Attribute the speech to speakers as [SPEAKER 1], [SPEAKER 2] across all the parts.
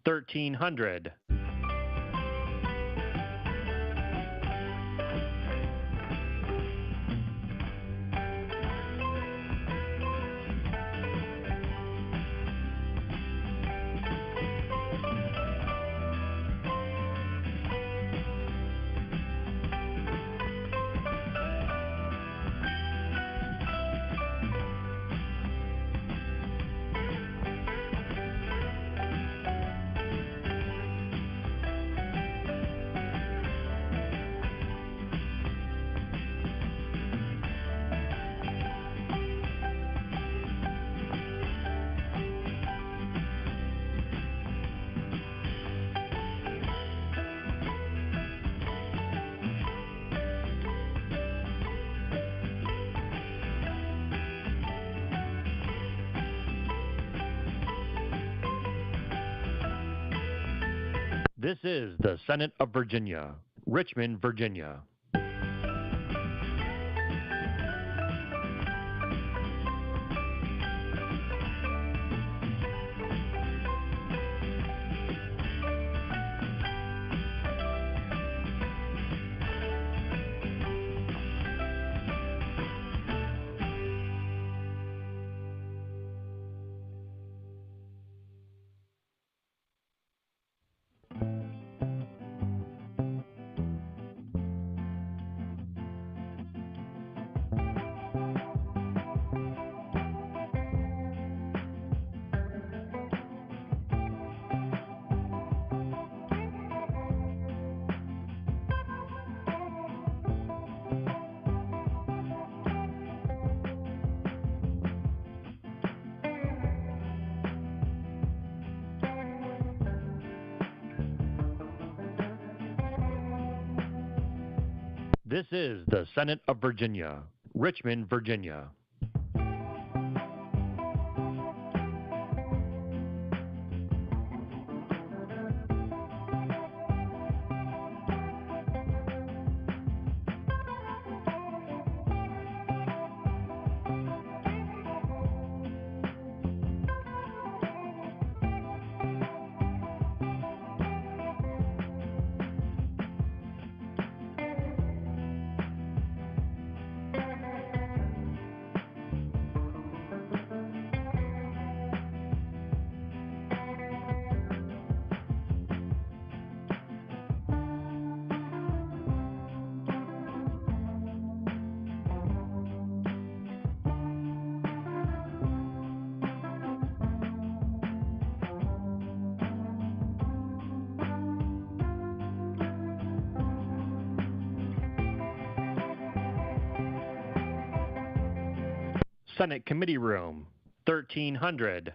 [SPEAKER 1] 1300. This is the Senate of Virginia, Richmond, Virginia. This is the Senate of Virginia, Richmond, Virginia. Senate Committee Room, 1300.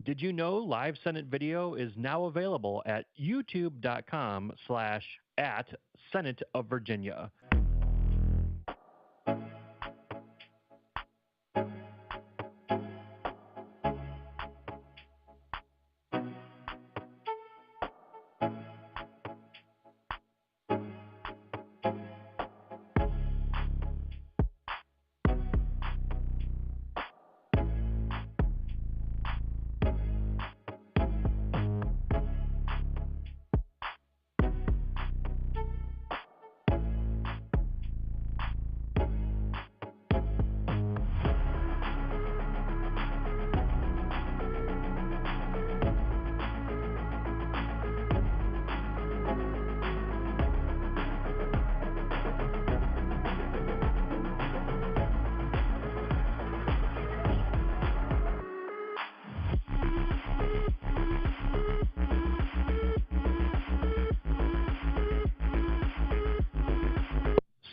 [SPEAKER 1] Did you know live Senate video is now available at youtube.com/@Senate of Virginia.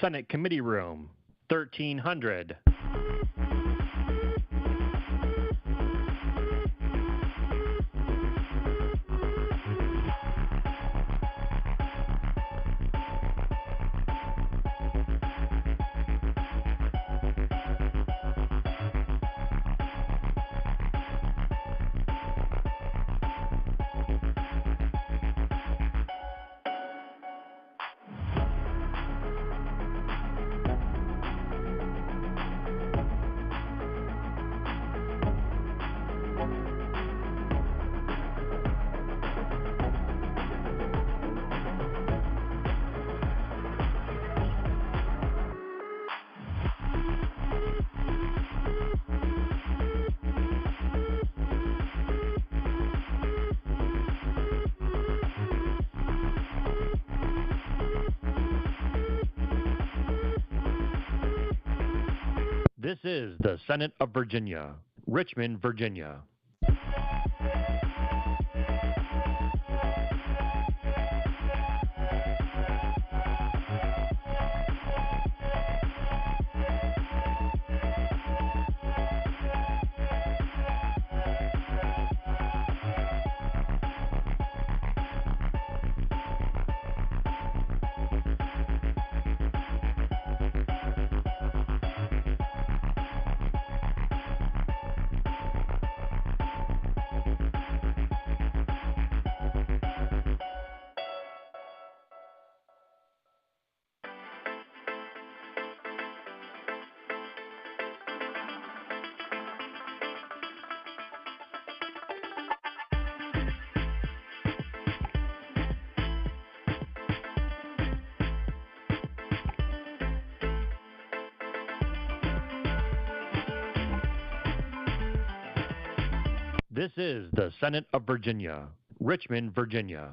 [SPEAKER 1] Senate Committee Room, 1300. This is the Senate of Virginia, Richmond, Virginia. This is the Senate of Virginia, Richmond, Virginia.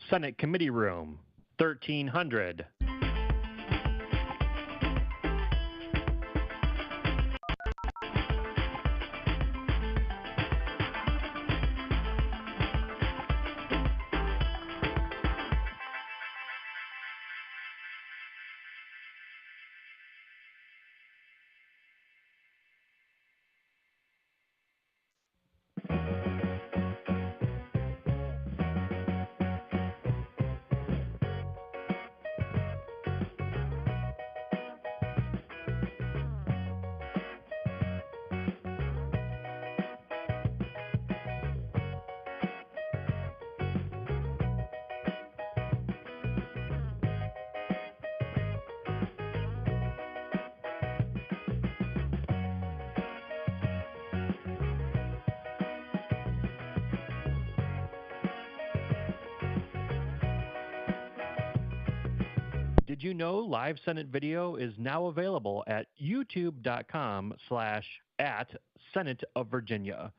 [SPEAKER 1] Senate Committee Room, 1300. Did you know live Senate video is now available at youtube.com/@Senate of Virginia.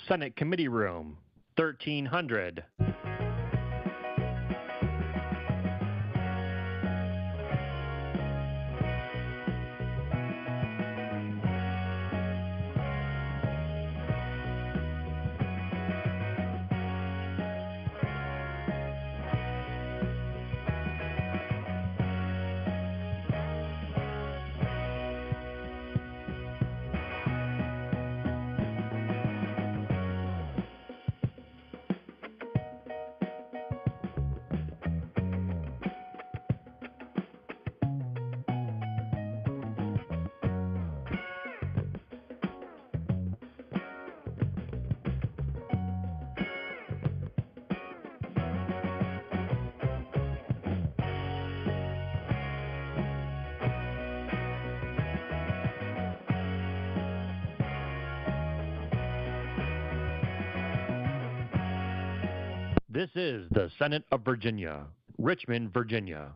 [SPEAKER 1] Senate Committee Room, 1300. This is the Senate of Virginia, Richmond, Virginia.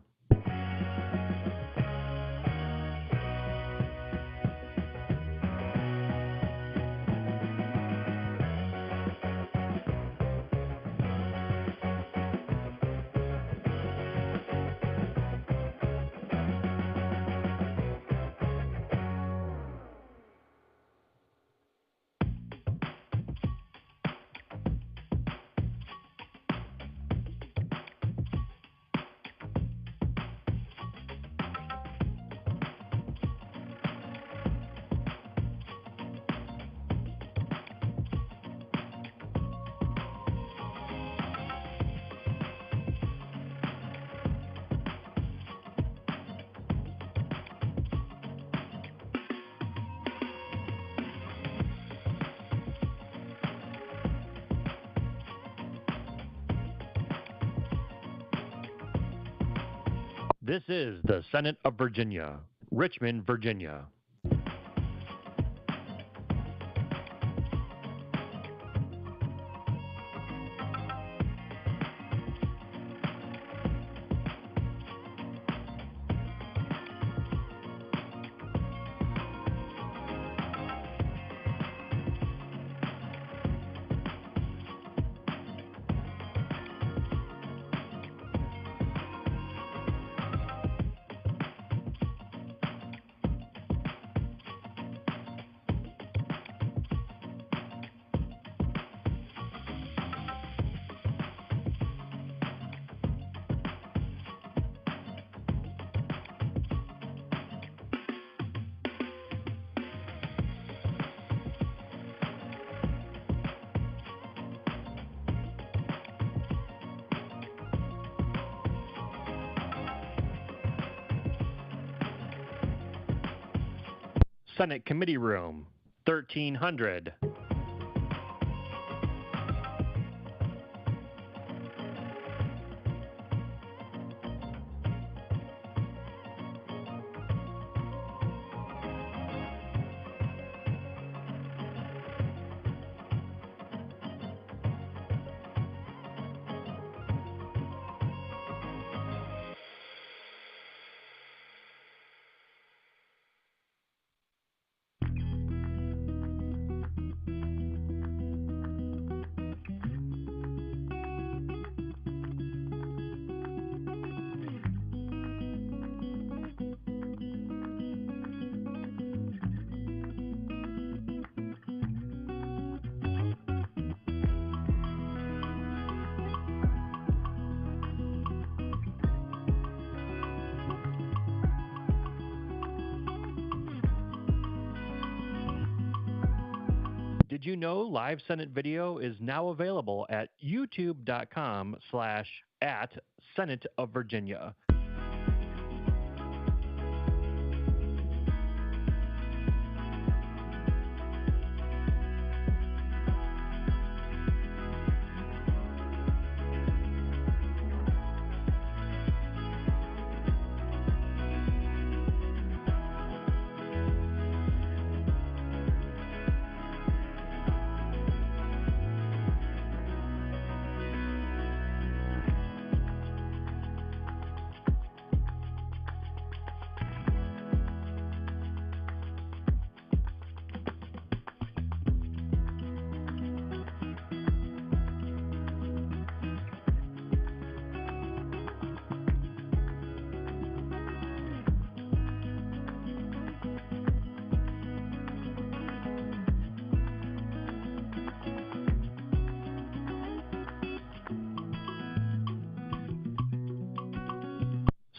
[SPEAKER 1] This is the Senate of Virginia, Richmond, Virginia. Senate Committee Room, 1300. Did you know live Senate video is now available at youtube.com/@Senate of Virginia?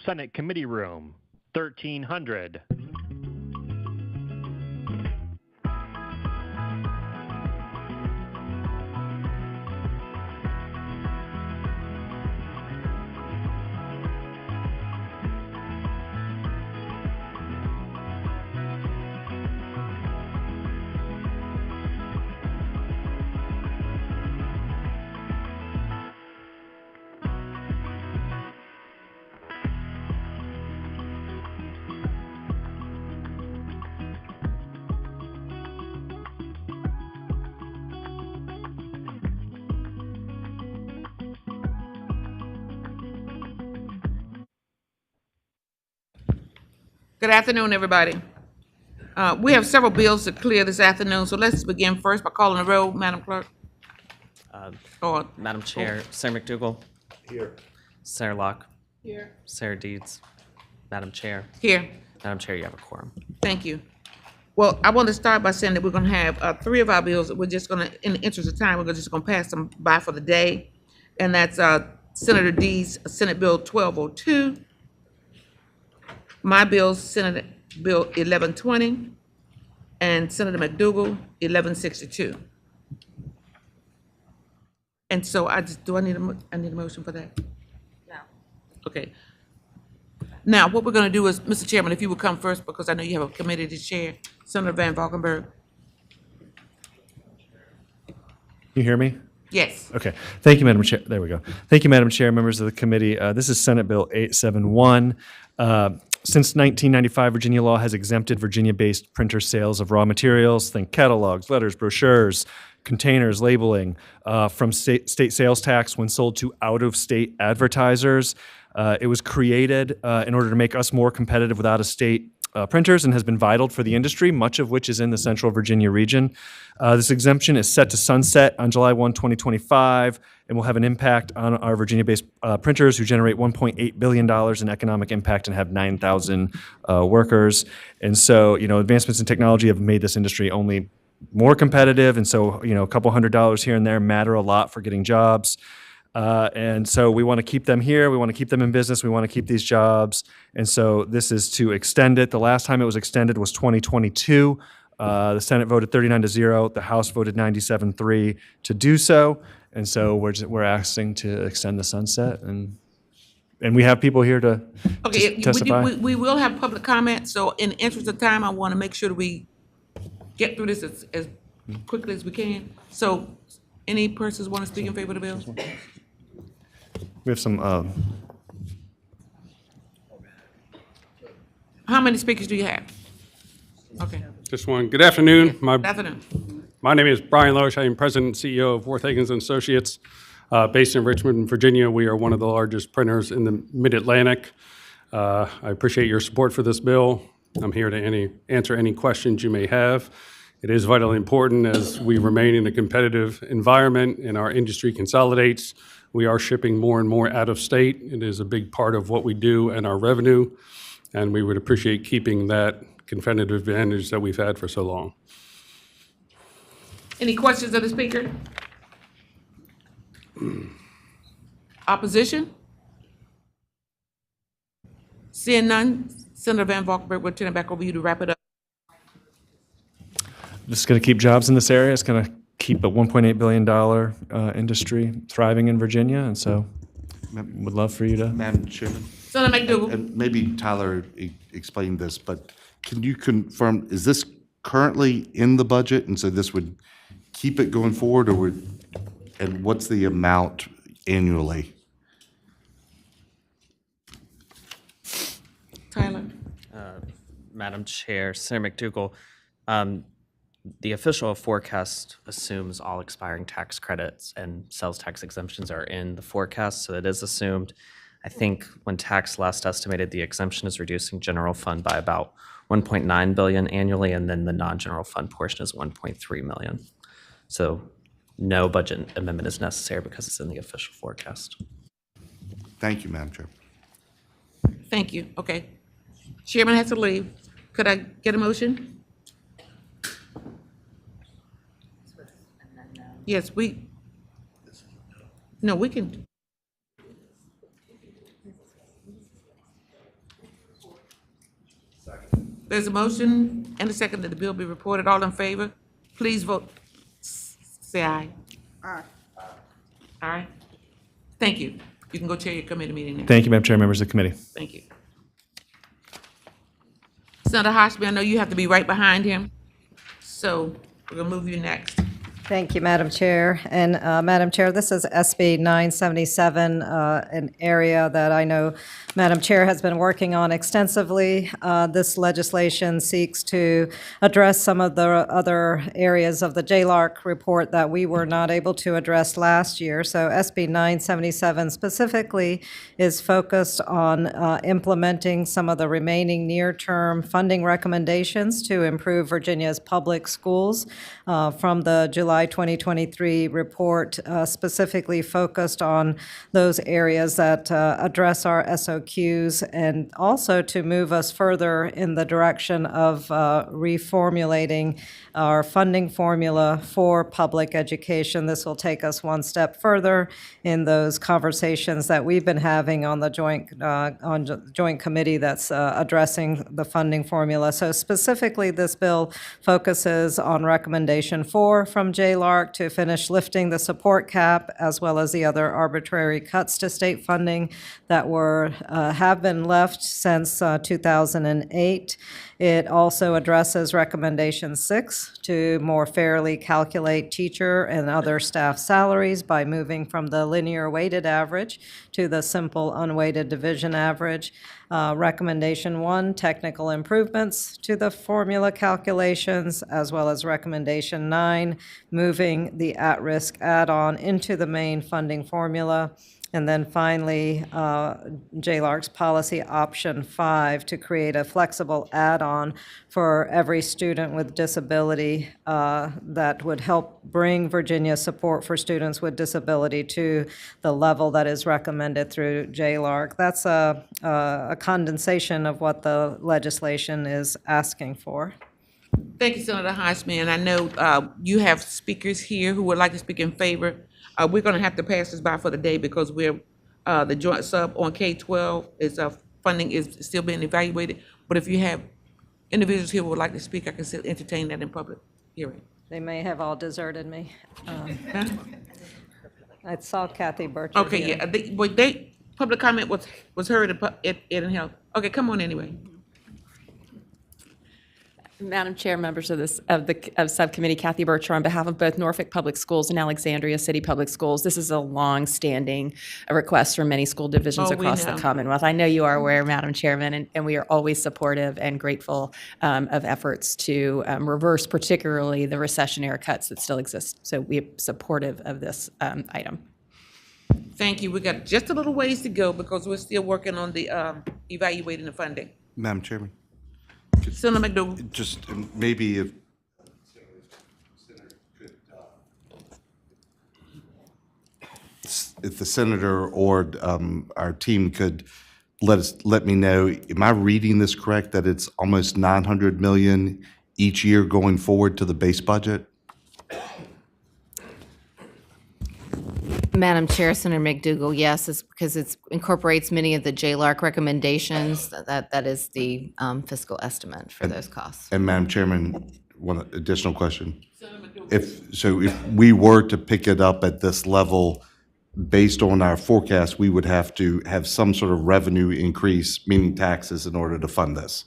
[SPEAKER 1] Senate Committee Room, 1300.
[SPEAKER 2] Good afternoon, everybody. We have several bills to clear this afternoon, so let's begin first by calling the roll, Madam Clerk.
[SPEAKER 3] Madam Chair, Senator McDougall.
[SPEAKER 1] Here.
[SPEAKER 3] Senator Locke.
[SPEAKER 2] Here.
[SPEAKER 3] Senator Deeds. Madam Chair.
[SPEAKER 2] Here.
[SPEAKER 3] Madam Chair, you have a quorum.
[SPEAKER 2] Thank you. Well, I want to start by saying that we're going to have three of our bills that we're just going to, in the interest of time, we're just going to pass them by for the day. And that's Senator Deeds, Senate Bill 1202. My bill, Senate Bill 1120. And Senator McDougall, 1162. And so I need a motion for that? No. Okay. Now, what we're going to do is, Mr. Chairman, if you would come first, because I know you have a committee to chair. Senator Van Valkenburg.
[SPEAKER 4] You hear me?
[SPEAKER 2] Yes.
[SPEAKER 4] Okay. Thank you, Madam Chair. There we go. Thank you, Madam Chair, members of the committee. This is Senate Bill 871. Since 1995, Virginia law has exempted Virginia-based printer sales of raw materials, think catalogs, letters, brochures, containers, labeling, from state sales tax when sold to out-of-state advertisers. It was created in order to make us more competitive with out-of-state printers and has been vital for the industry, much of which is in the Central Virginia region. This exemption is set to sunset on July 1, 2025, and will have an impact on our Virginia-based printers who generate $1.8 billion in economic impact and have 9,000 workers. And so, advancements in technology have made this industry only more competitive, and so, a couple $100 here and there matter a lot for getting jobs. And so we want to keep them here. We want to keep them in business. We want to keep these jobs. And so this is to extend it. The last time it was extended was 2022. The Senate voted 39-0. The House voted 97-3 to do so. And so we're asking to extend the sunset. And we have people here to testify.
[SPEAKER 2] We will have public comment. So in the interest of time, I want to make sure that we get through this as quickly as we can. So any persons want to speak in favor of the bill?
[SPEAKER 4] We have some.
[SPEAKER 2] How many speakers do you have? Okay.
[SPEAKER 5] Just one. Good afternoon.
[SPEAKER 2] Good afternoon.
[SPEAKER 5] My name is Brian Loesch. I am President and CEO of Worth Higgins & Associates, based in Richmond, Virginia. We are one of the largest printers in the Mid-Atlantic. I appreciate your support for this bill. I'm here to answer any questions you may have. It is vitally important as we remain in a competitive environment and our industry consolidates. We are shipping more and more out of state. It is a big part of what we do and our revenue, and we would appreciate keeping that competitive advantage that we've had for so long.
[SPEAKER 2] Any questions of the speaker? Opposition? Seeing none, Senator Van Valkenburg, we'll turn it back over to you to wrap it up.
[SPEAKER 4] This is going to keep jobs in this area. It's going to keep a $1.8 billion industry thriving in Virginia. And so would love for you to.
[SPEAKER 6] Madam Chairman,
[SPEAKER 2] Senator McDougall.
[SPEAKER 6] and maybe Tyler explained this, but can you confirm, is this currently in the budget? And so this would keep it going forward, and what's the amount annually?
[SPEAKER 2] Tyler.
[SPEAKER 3] Madam Chair, Senator McDougall, the official forecast assumes all expiring tax credits and sales tax exemptions are in the forecast, so it is assumed. I think when tax last estimated, the exemption is reducing general fund by about 1.9 billion annually, and then the non-general fund portion is 1.3 million. So no budget amendment is necessary because it's in the official forecast.
[SPEAKER 6] Thank you, Madam Chair.
[SPEAKER 2] Thank you. Okay. Chairman has to leave. Could I get a motion? Yes, we can. There's a motion and a second that the bill be reported. All in favor, please vote. Say aye. Aye. Aye. Thank you. You can go chair your committee meeting now.
[SPEAKER 4] Thank you, Madam Chair, members of the committee.
[SPEAKER 2] Thank you. Senator Hoshby, I know you have to be right behind him, so we're gonna move you next.
[SPEAKER 7] Thank you, Madam Chair. And Madam Chair, this is SB 977, an area that I know Madam Chair has been working on extensively. This legislation seeks to address some of the other areas of the JLARC report that we were not able to address last year. So SB 977 specifically is focused on implementing some of the remaining near-term funding recommendations to improve Virginia's public schools from the July 2023 report, specifically focused on those areas that address our SOQs, and also to move us further in the direction of reformulating our funding formula for public education. This will take us one step further in those conversations that we've been having on the joint committee that's addressing the funding formula. So specifically, this bill focuses on recommendation 4 from JLARC to finish lifting the support cap, as well as the other arbitrary cuts to state funding that have been left since 2008. It also addresses recommendation 6 to more fairly calculate teacher and other staff salaries by moving from the linear weighted average to the simple unweighted division average. Recommendation 1, technical improvements to the formula calculations, as well as recommendation 9, moving the at-risk add-on into the main funding formula. And then finally, JLARC's policy option 5 to create a flexible add-on for every student with disability that would help bring Virginia support for students with disability to the level that is recommended through JLARC. That's a condensation of what the legislation is asking for.
[SPEAKER 2] Thank you, Senator Hoshby, and I know you have speakers here who would like to speak in favor. We're gonna have to pass this by for the day because we're, the joint sub on K-12 is, funding is still being evaluated. But if you have individuals here who would like to speak, I can still entertain that in public hearing.
[SPEAKER 7] They may have all deserted me. I saw Kathy Burchett
[SPEAKER 2] Okay,
[SPEAKER 7] here.
[SPEAKER 2] yeah, public comment was heard in health. Okay, come on anyway.
[SPEAKER 8] Madam Chair, members of Subcommittee, Kathy Burcher, on behalf of both Norfolk Public Schools and Alexandria City Public Schools. This is a long-standing request from many school divisions
[SPEAKER 2] Oh, we
[SPEAKER 8] across the
[SPEAKER 2] know.
[SPEAKER 8] Commonwealth. I know you are aware, Madam Chairman, and we are always supportive and grateful of efforts to reverse particularly the recession-era cuts that still exist. So we are supportive of this item.
[SPEAKER 2] Thank you. We got just a little ways to go because we're still working on the evaluating the funding.
[SPEAKER 6] Madam Chairman,
[SPEAKER 2] Senator McDougal.
[SPEAKER 6] just maybe if the senator or our team could let me know, am I reading this correct, that it's almost 900 million each year going forward to the base budget?
[SPEAKER 9] Madam Chair, Senator McDougal, yes, it's because it incorporates many of the JLARC recommendations. That is the fiscal estimate for those costs.
[SPEAKER 6] And Madam Chairman, one additional question. If we were to pick it up at this level, based on our forecast, we would have to have some sort of revenue increase, meaning taxes, in order to fund this.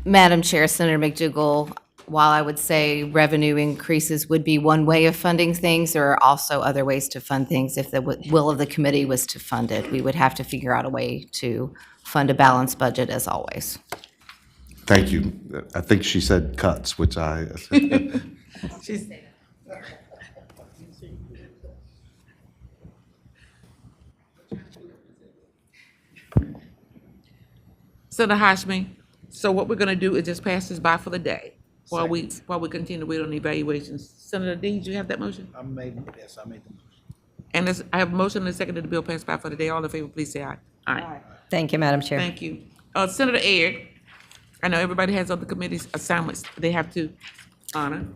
[SPEAKER 9] Madam Chair, Senator McDougal, while I would say revenue increases would be one way of funding things, there are also other ways to fund things. If the will of the committee was to fund it, we would have to figure out a way to fund a balanced budget as always.
[SPEAKER 6] Thank you. I think she said cuts, which I.
[SPEAKER 2] Senator Hoshby, so what we're gonna do is just pass this by for the day while we continue to wait on the evaluations. Senator Dean, do you have that motion?
[SPEAKER 10] I made the motion.
[SPEAKER 2] And I have a motion and a second that the bill pass by for the day. All in favor, please say aye. Aye.
[SPEAKER 7] Thank you, Madam Chair.
[SPEAKER 2] Thank you. Senator Aird, I know everybody has other committees assignments they have to honor.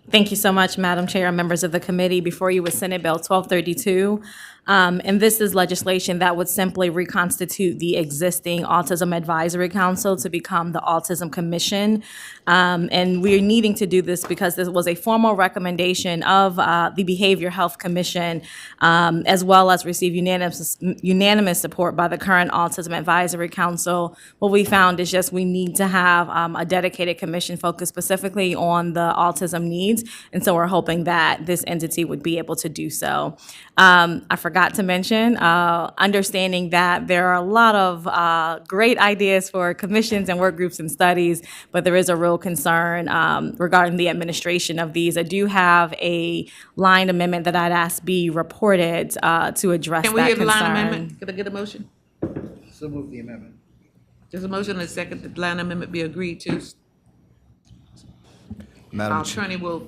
[SPEAKER 10] Thank you so much, Madam Chair and members of the committee. Before you is Senate Bill 1232. And this is legislation that would simply reconstitute the existing Autism Advisory Council to become the Autism Commission. And we're needing to do this because this was a formal recommendation of the Behavioral Health Commission, as well as receive unanimous support by the current Autism Advisory Council. What we found is just we need to have a dedicated commission focused specifically on the autism needs. And so we're hoping that this entity would be able to do so. I forgot to mention, understanding that there are a lot of great ideas for commissions and work groups and studies, but there is a real concern regarding the administration of these. I do have a line amendment that I'd ask be reported to address
[SPEAKER 2] Can we
[SPEAKER 10] that
[SPEAKER 2] hear the line
[SPEAKER 10] concern.
[SPEAKER 2] amendment? Can I get a motion?
[SPEAKER 11] So move the amendment.
[SPEAKER 2] There's a motion and a second that the line amendment be agreed to.
[SPEAKER 12] Madam
[SPEAKER 2] Our
[SPEAKER 12] Chair,
[SPEAKER 2] attorney will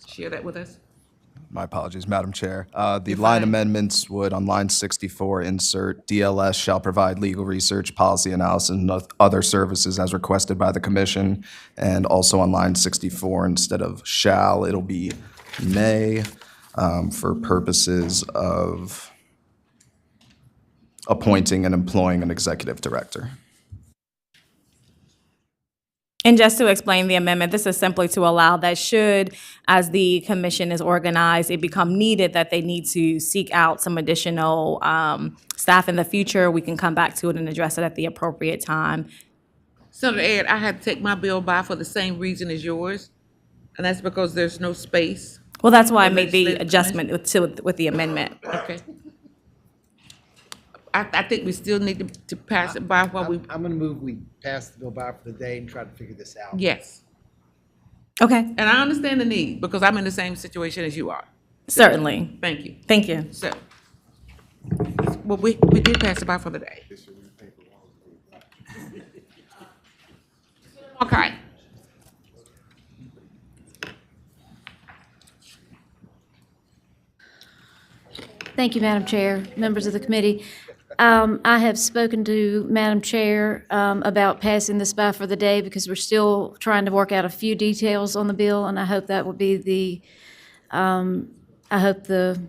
[SPEAKER 2] share that with us.
[SPEAKER 12] my apologies, Madam Chair. The line amendments would, on line 64, insert DLS shall provide legal research, policy analysis, and other services as requested by the commission. And also on line 64, instead of shall, it'll be may, for purposes of appointing and employing an executive director.
[SPEAKER 10] And just to explain the amendment, this is simply to allow that should, as the commission is organized, it become needed that they need to seek out some additional staff in the future, we can come back to it and address it at the appropriate time.
[SPEAKER 2] Senator Ed, I had to take my bill by for the same reason as yours, and that's because there's no space.
[SPEAKER 10] Well, that's why I made the
[SPEAKER 2] Legislative
[SPEAKER 10] adjustment with the amendment.
[SPEAKER 2] Okay. I think we still need to pass it by while we,
[SPEAKER 11] I'm gonna move, we pass the bill by for the day and try to figure this out.
[SPEAKER 2] yes.
[SPEAKER 10] Okay,
[SPEAKER 2] And I understand the need, because I'm in the same situation as you are.
[SPEAKER 10] certainly.
[SPEAKER 2] Thank you.
[SPEAKER 10] Thank you.
[SPEAKER 2] So, well, we did pass it by for the day. Okay.
[SPEAKER 13] Thank you, Madam Chair, members of the committee. I have spoken to Madam Chair about passing this by for the day because we're still trying to work out a few details on the bill, and I hope that will be the, I hope the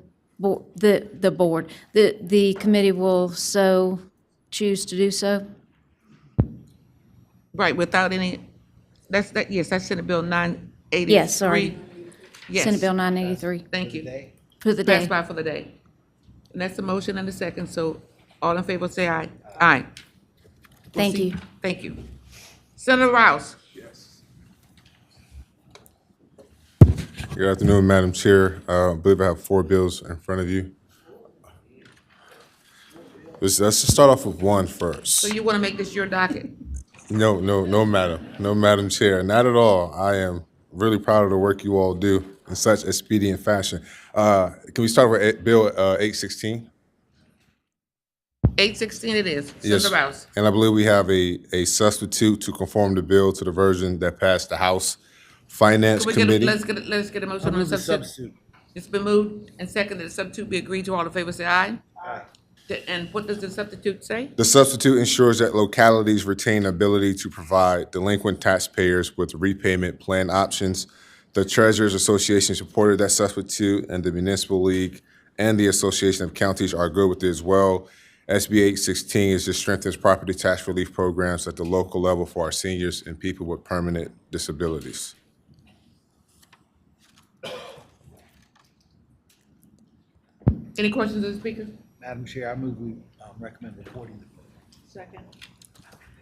[SPEAKER 13] committee will so choose to do so.
[SPEAKER 2] Right, without any, that's Senate Bill 983.
[SPEAKER 13] Yes, sorry.
[SPEAKER 2] Yes.
[SPEAKER 13] Senate Bill 983
[SPEAKER 2] Thank you.
[SPEAKER 13] for the
[SPEAKER 2] Pass
[SPEAKER 13] day.
[SPEAKER 2] by for the day. And that's the motion and the second, so all in favor say aye. Aye.
[SPEAKER 13] Thank you.
[SPEAKER 2] Thank you. Senator Rouse.
[SPEAKER 14] Good afternoon, Madam Chair. I believe I have 4 bills in front of you. Let's just start off with one first.
[SPEAKER 2] So you want to make this your docket?
[SPEAKER 14] No, Madam Chair, not at all. I am really proud of the work you all do in such expedient fashion. Can we start with Bill 816?
[SPEAKER 2] 816 it is.
[SPEAKER 14] Yes.
[SPEAKER 2] Senator Rouse.
[SPEAKER 14] And I believe we have a substitute to conform the bill to the version that passed the House Finance
[SPEAKER 2] Can we
[SPEAKER 14] Committee.
[SPEAKER 2] let's get a motion on the substitute. It's been moved and seconded, the substitute be agreed to. All in favor say aye. Aye. And what does the substitute say?
[SPEAKER 14] The substitute ensures that localities retain the ability to provide delinquent taxpayers with repayment plan options. The Treasurers Association supported that substitute, and the Municipal League and the Association of Counties are good with it as well. SB 816 is to strengthen property tax relief programs at the local level for our seniors and people with permanent disabilities.
[SPEAKER 2] Any questions of the speaker?
[SPEAKER 11] Madam Chair, I move we recommend reporting the bill.
[SPEAKER 2] Second.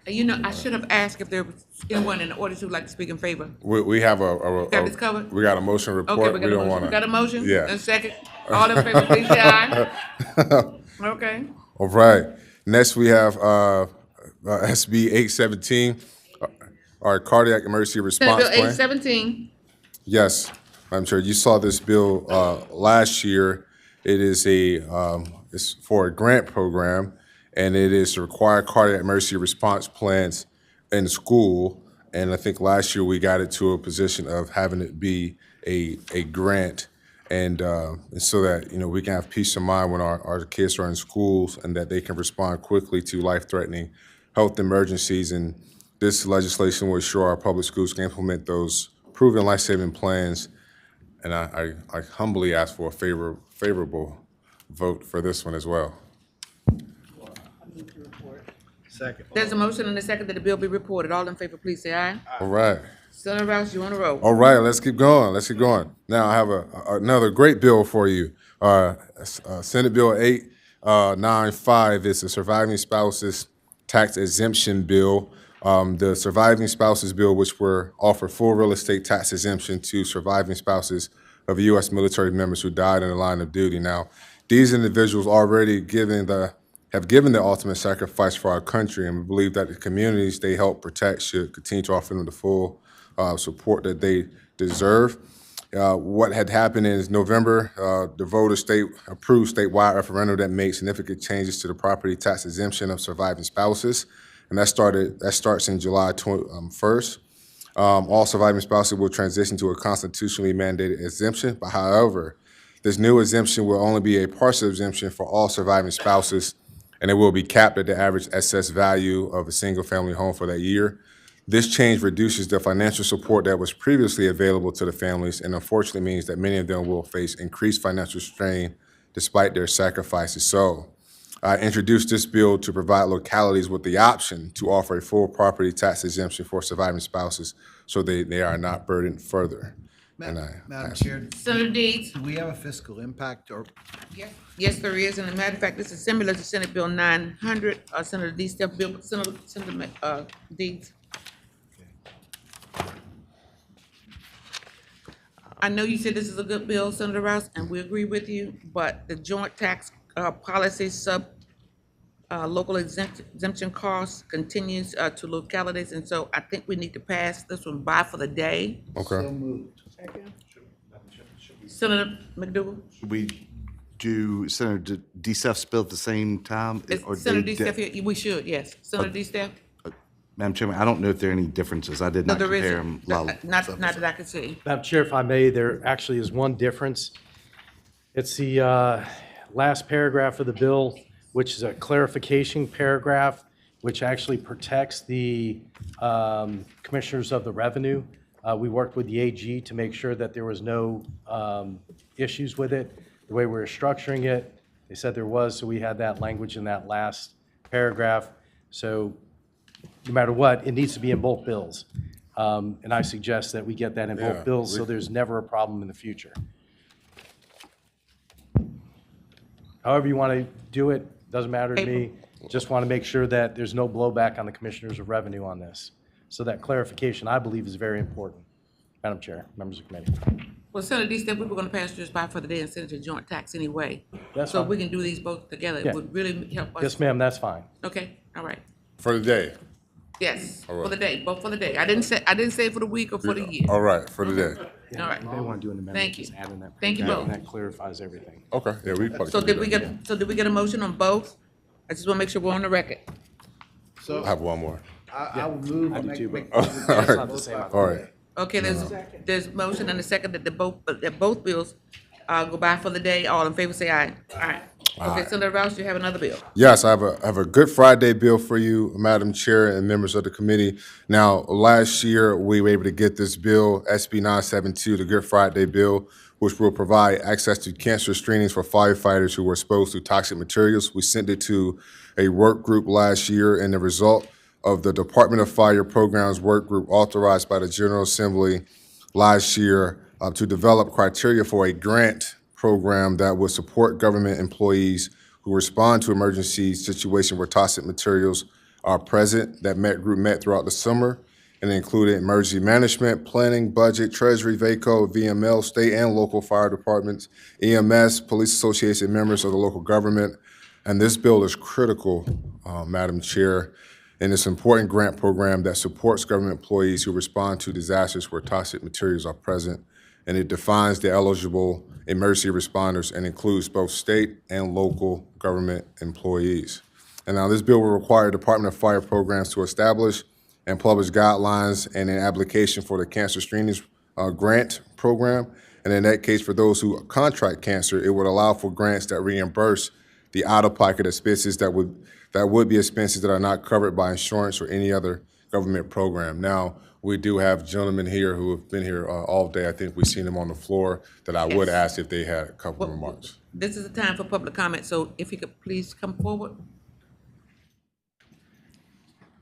[SPEAKER 2] You know, I should have asked if there was anyone in the audience who'd like to speak in favor.
[SPEAKER 14] We have a
[SPEAKER 2] Got this covered?
[SPEAKER 14] we got a motion report.
[SPEAKER 2] Okay, we got a
[SPEAKER 14] don't
[SPEAKER 2] motion.
[SPEAKER 14] wanna-
[SPEAKER 2] Got a motion?
[SPEAKER 14] Yeah.
[SPEAKER 2] And a second? All in favor, please say aye. Okay.
[SPEAKER 14] All right. Next, we have SB 817, our cardiac emergency
[SPEAKER 2] Senate
[SPEAKER 14] response
[SPEAKER 2] Bill
[SPEAKER 14] plan.
[SPEAKER 2] 817.
[SPEAKER 14] Yes, Madam Chair, you saw this bill last year. It is it's for a grant program, and it is to require cardiac emergency response plans in school. And I think last year we got it to a position of having it be a grant, and so that we can have peace of mind when our kids are in schools, and that they can respond quickly to life-threatening health emergencies. And this legislation will ensure our public schools can implement those proven life-saving plans And I humbly ask for a favorable vote for this one as well.
[SPEAKER 11] Second.
[SPEAKER 2] There's a motion and a second that the bill be reported. All in favor, please say aye.
[SPEAKER 14] All right.
[SPEAKER 2] Senator Rouse, you on the roll.
[SPEAKER 14] All right, let's keep going. Let's keep going. Now I have another great bill for you. Senate Bill 895 is the Surviving Spouses Tax Exemption Bill. The Surviving Spouses Bill, which will offer full real estate tax exemption to surviving spouses of U.S. military members who died in the line of duty. Now, these individuals already have given the ultimate sacrifice for our country, and we believe that the communities they help protect should continue to offer them the full support that they deserve. What had happened is November, the voters approved statewide referendum that made significant changes to the property tax exemption of surviving spouses, and that starts in July 1st. All surviving spouses will transition to a constitutionally mandated exemption, but however, this new exemption will only be a partial exemption for all surviving spouses, and it will be capped at the average assessed value of a single-family home for that year. This change reduces the financial support that was previously available to the families, and unfortunately means that many of them will face increased financial strain despite their sacrifices. So I introduced this bill to provide localities with the option to offer a full property tax exemption for surviving spouses so they are not burdened further.
[SPEAKER 11] Madam Chair,
[SPEAKER 2] Senator Deeds?
[SPEAKER 11] do we have a fiscal impact or?
[SPEAKER 2] Yes, there is. And as a matter of fact, this is similar to Senate Bill 900, Senator Deeds, Senator Deeds. I know you said this is a good bill, Senator Rouse, and we agree with you, but the joint tax policy local exemption costs continues to localities, and so I think we need to pass this one by for the day.
[SPEAKER 14] Okay.
[SPEAKER 11] So moved.
[SPEAKER 2] Senator McDougal?
[SPEAKER 6] Should we do Senator DeSteff's bill at the same time? or
[SPEAKER 2] Senator
[SPEAKER 6] they-
[SPEAKER 2] DeSteff here? We should, yes. Senator DeSteff?
[SPEAKER 6] Madam Chairman, I don't know if there are any differences. I did
[SPEAKER 2] No,
[SPEAKER 6] not
[SPEAKER 2] there
[SPEAKER 6] compare
[SPEAKER 2] isn't.
[SPEAKER 6] them.
[SPEAKER 2] Not that I can see.
[SPEAKER 15] Madam Chair, if I may, there actually is one difference. It's the last paragraph of the bill, which is a clarification paragraph, which actually protects the commissioners of the revenue. We worked with the AG to make sure that there was no issues with it. The way we were structuring it, they said there was, so we had that language in that last paragraph. So no matter what, it needs to be in both bills. And I suggest that we get that in both bills so there's never a problem in the future. However you want to do it, doesn't matter to me. Just want to make sure that there's no blowback on the commissioners of revenue on this. So that clarification, I believe, is very important. Madam Chair, members of the committee.
[SPEAKER 2] Well, Senator DeSteff, we were gonna pass this by for the day and send it to joint tax anyway.
[SPEAKER 15] That's
[SPEAKER 2] So
[SPEAKER 15] fine.
[SPEAKER 2] we can do these both together.
[SPEAKER 15] Yeah.
[SPEAKER 2] It would really help us.
[SPEAKER 15] Yes, ma'am, that's fine.
[SPEAKER 2] Okay, all right.
[SPEAKER 14] For the day.
[SPEAKER 2] Yes,
[SPEAKER 14] All right.
[SPEAKER 2] for the day, both for the day. I didn't say for the week or for the year.
[SPEAKER 14] All right, for the day.
[SPEAKER 2] All right.
[SPEAKER 15] If they want to do an amendment,
[SPEAKER 2] Thank you.
[SPEAKER 15] just add in that.
[SPEAKER 2] Thank you
[SPEAKER 15] paragraph,
[SPEAKER 2] both.
[SPEAKER 15] and that clarifies everything.
[SPEAKER 14] Okay, yeah, we probably
[SPEAKER 2] So
[SPEAKER 14] can do
[SPEAKER 2] did we
[SPEAKER 14] that.
[SPEAKER 2] did we get a motion on both? I just wanna make sure we're on the record.
[SPEAKER 11] So
[SPEAKER 14] I have one more.
[SPEAKER 11] I will move.
[SPEAKER 15] I do
[SPEAKER 11] make-
[SPEAKER 15] too,
[SPEAKER 11] make-
[SPEAKER 14] All
[SPEAKER 15] It's not
[SPEAKER 14] right,
[SPEAKER 15] the same.
[SPEAKER 14] all right.
[SPEAKER 2] Okay, there's motion and a second that both bills go by for the day. All in favor, say aye. All right. Okay, Senator Rouse, you have another bill.
[SPEAKER 14] Yes, I have a Good Friday bill for you, Madam Chair and members of the committee. Now, last year, we were able to get this bill, SB 972, the Good Friday bill, which will provide access to cancer screenings for firefighters who were exposed to toxic materials. We sent it to a work group last year, and the result of the Department of Fire Programs Work Group authorized by the General Assembly last year to develop criteria for a grant program that would support government employees who respond to emergency situations where toxic materials are present. That group met throughout the summer and included emergency management, planning, budget, treasury, VACO, VML, state and local fire departments, EMS, police association members of the local government. And this bill is critical, Madam Chair, in this important grant program that supports government employees who respond to disasters where toxic materials are present. And it defines the eligible emergency responders and includes both state and local government employees. And now this bill will require Department of Fire Programs to establish and publish guidelines and an application for the cancer screenings grant program. And in that case, for those who contract cancer, it would allow for grants that reimburse the out-of-pocket expenses that would be expenses that are not covered by insurance or any other government program. Now, We do have gentlemen here who have been here all day. I think we've seen them on the floor that I would ask if they had a couple of remarks.
[SPEAKER 2] This is the time for public comment, so if you could please come forward.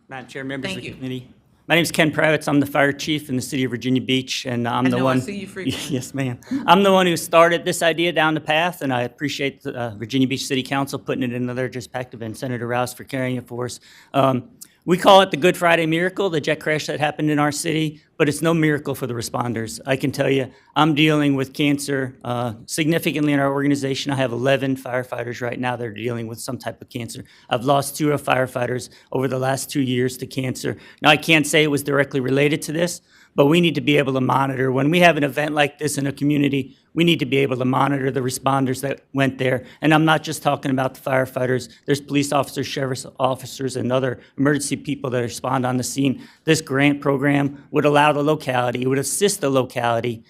[SPEAKER 16] Madam Chair, members of
[SPEAKER 2] Thank
[SPEAKER 16] the
[SPEAKER 2] you.
[SPEAKER 16] committee. My name is Ken Pravitz. I'm the fire chief in the city of Virginia Beach, and I'm the
[SPEAKER 2] know I
[SPEAKER 16] one.
[SPEAKER 2] see you frequently.
[SPEAKER 16] Yes, ma'am. I'm the one who started this idea down the path, and I appreciate the Virginia Beach City Council putting it in their perspective and Senator Rouse for carrying it for us. We call it the Good Friday miracle, the jet crash that happened in our city, but it's no miracle for the responders. I can tell you, I'm dealing with cancer significantly in our organization. I have 11 firefighters right now that are dealing with some type of cancer. I've lost 2 firefighters over the last 2 years to cancer. Now, I can't say it was directly related to this, but we need to be able to monitor. When we have an event like this in a community, we need to be able to monitor the responders that went there. And I'm not just talking about the firefighters. There's police officers, sheriff's officers, and other emergency people that respond on the scene. This grant program would allow the locality, it would assist the locality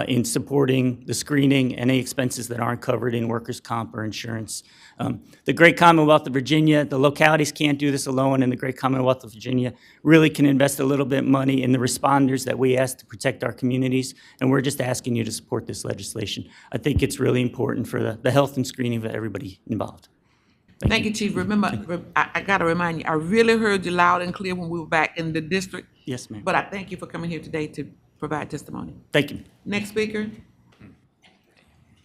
[SPEAKER 16] in supporting the screening and any expenses that aren't covered in workers' comp or insurance. The great Commonwealth of Virginia, the localities can't do this alone, and the great Commonwealth of Virginia really can invest a little bit of money in the responders that we ask to protect our communities, and we're just asking you to support this legislation. I think it's really important for the health and screening of everybody involved.
[SPEAKER 2] Thank you, Chief. Remember, I gotta remind you, I really heard you loud and clear when we were back in the district.
[SPEAKER 16] Yes, ma'am.
[SPEAKER 2] But I thank you for coming here today to provide testimony.
[SPEAKER 16] Thank you.
[SPEAKER 2] Next speaker.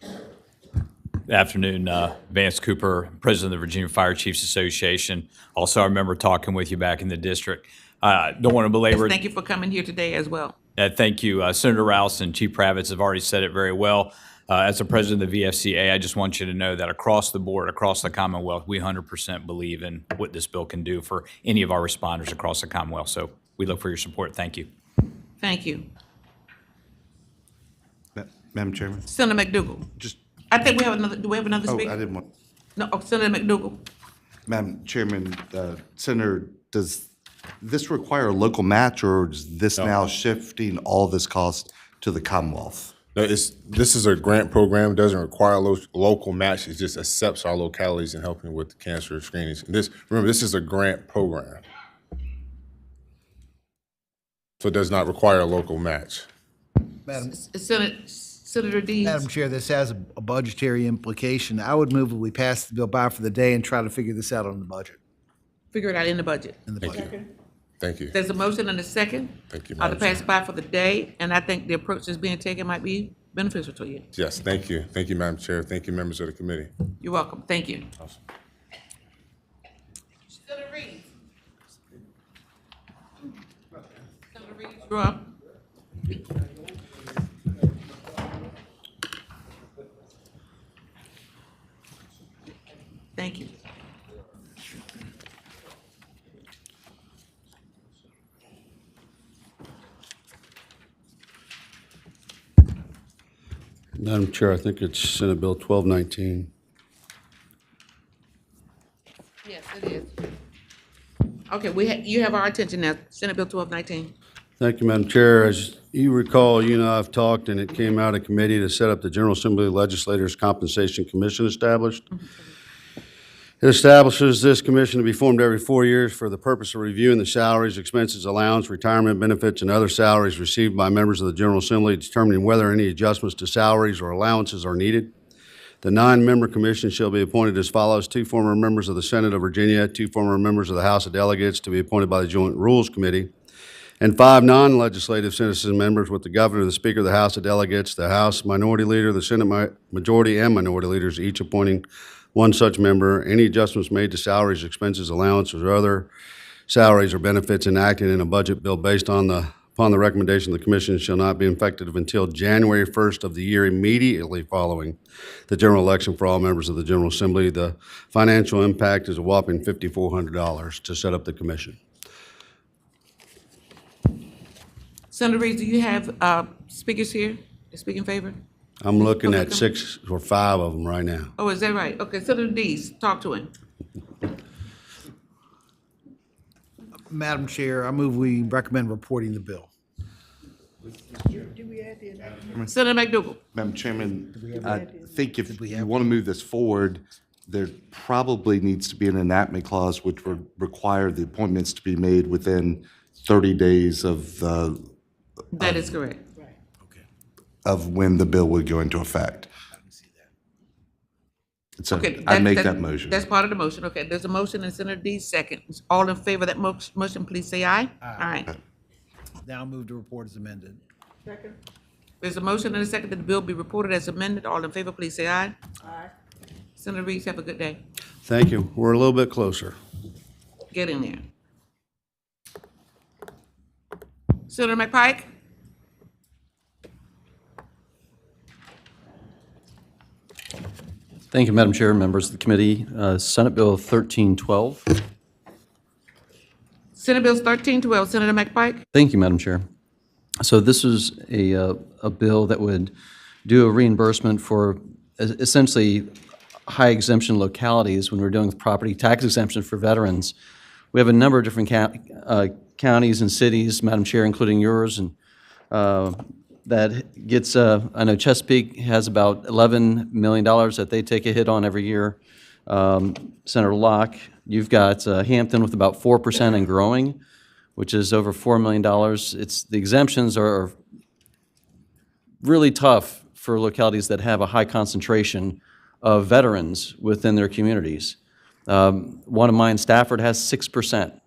[SPEAKER 17] Good afternoon, Vance Cooper, President of the Virginia Fire Chiefs Association. Also, I remember talking with you back in the district. Don't want to belabor it.
[SPEAKER 2] Thank you for coming here today as well.
[SPEAKER 17] Thank you. Senator Rouse and Chief Pravitz have already said it very well. As the president of the VFCA, I just want you to know that across the board, across the Commonwealth, we 100% believe in what this bill can do for any of our responders across the Commonwealth. So we look for your support. Thank you.
[SPEAKER 2] Thank you.
[SPEAKER 6] Madam Chairman?
[SPEAKER 2] Senator McDougal. I think we have another, do we have another speaker?
[SPEAKER 6] I didn't want,
[SPEAKER 2] No, Senator McDougal.
[SPEAKER 6] Madam Chairman, Senator, does this require a local match, or is this now shifting all this cost to the Commonwealth?
[SPEAKER 14] No, this is a grant program. It doesn't require a local match. It just accepts our localities in helping with the cancer screenings. Remember, this is a grant program. So it does not require a local match.
[SPEAKER 11] Madam,
[SPEAKER 2] Senator Dees.
[SPEAKER 11] Madam Chair, this has a budgetary implication. I would move that we pass the bill by for the day and try to figure this out on the budget.
[SPEAKER 2] Figure it out in the budget.
[SPEAKER 14] Thank you.
[SPEAKER 2] There's a motion and a second.
[SPEAKER 14] Thank you,
[SPEAKER 2] To
[SPEAKER 14] Madam
[SPEAKER 2] pass
[SPEAKER 14] Chair.
[SPEAKER 2] by for the day, and I think the approach that's being taken might be beneficial to you.
[SPEAKER 14] Yes, thank you. Thank you, Madam Chair. Thank you, members of the committee.
[SPEAKER 2] You're welcome. Thank you.
[SPEAKER 14] Awesome.
[SPEAKER 2] Senator Reed. Senator Reed, you're up. Thank you.
[SPEAKER 18] Madam Chair, I think it's Senate Bill 1219.
[SPEAKER 2] Yes, it is. Okay, you have our attention now. Senate Bill 1219.
[SPEAKER 18] Thank you, Madam Chair. As you recall, you and I have talked, and it came out of committee to set up the General Assembly Legislators Compensation Commission established. It establishes this commission to be formed every 4 years for the purpose of reviewing the salaries, expenses, allowance, retirement benefits, and other salaries received by members of the General Assembly, determining whether any adjustments to salaries or allowances are needed. The 9-member commission shall be appointed as follows: 2 former members of the Senate of Virginia, 2 former members of the House of Delegates to be appointed by the Joint Rules Committee, and 5 non-legislative citizen members with the governor, the Speaker of the House of Delegates, the House Minority Leader, the Senate Majority and Minority Leaders, each appointing 1 such member. Any adjustments made to salaries, expenses, allowances, or other salaries or benefits enacted in a budget bill based on upon the recommendation of the commission shall not be effective until January 1st of the year immediately following the general election for all members of the General Assembly. The financial impact is a whopping $5,400 to set up the commission.
[SPEAKER 2] Senator Reed, do you have speakers here to speak in favor?
[SPEAKER 18] I'm looking at 6 or 5 of them right now.
[SPEAKER 2] Oh, is that right? Okay, Senator Dees, talk to him.
[SPEAKER 11] Madam Chair, I move we recommend reporting the bill.
[SPEAKER 2] Senator McDougal.
[SPEAKER 6] Madam Chairman, I think if you want to move this forward, there probably needs to be an enactment clause which would require the appointments to be made within 30 days of the,
[SPEAKER 2] That is correct.
[SPEAKER 6] of when the bill would go into effect. So
[SPEAKER 2] Okay.
[SPEAKER 6] I make that motion.
[SPEAKER 2] That's part of the motion. Okay, there's a motion and Senator D seconds. All in favor of that motion, please say aye. Aye.
[SPEAKER 11] Now move to report as amended.
[SPEAKER 2] There's a motion and a second that the bill be reported as amended. All in favor, please say aye. Aye. Senator Reeves, have a good day.
[SPEAKER 18] Thank you. We're a little bit closer.
[SPEAKER 2] Get in there. Senator McPike?
[SPEAKER 19] Thank you, Madam Chair, members of the committee. Senate Bill 1312.
[SPEAKER 2] Senate Bill 1312, Senator McPike?
[SPEAKER 19] Thank you, Madam Chair. So this is a bill that would do a reimbursement for essentially high exemption localities when we're dealing with property tax exemption for veterans. We have a number of different counties and cities, Madam Chair, including yours, and that gets, I know Chesapeake has about $11 million that they take a hit on every year. Senator Locke, you've got Hampton with about 4% and growing, which is over $4 million. The exemptions are really tough for localities that have a high concentration of veterans within their communities. One of mine, Stafford, has 6%.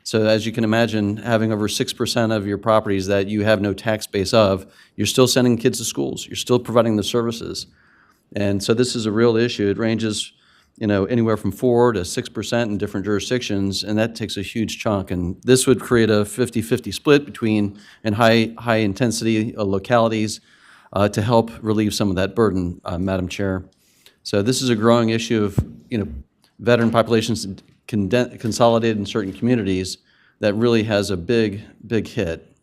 [SPEAKER 19] So as you can imagine, having over 6% of your properties that you have no tax base of, you're still sending kids to schools. You're still providing the services. And so this is a real issue. It ranges, anywhere from 4 to 6% in different jurisdictions, and that takes a huge chunk. And this would create a 50-50 split between high intensity localities to help relieve some of that burden, Madam Chair. So this is a growing issue of, veteran populations consolidated in certain communities that really has a big hit.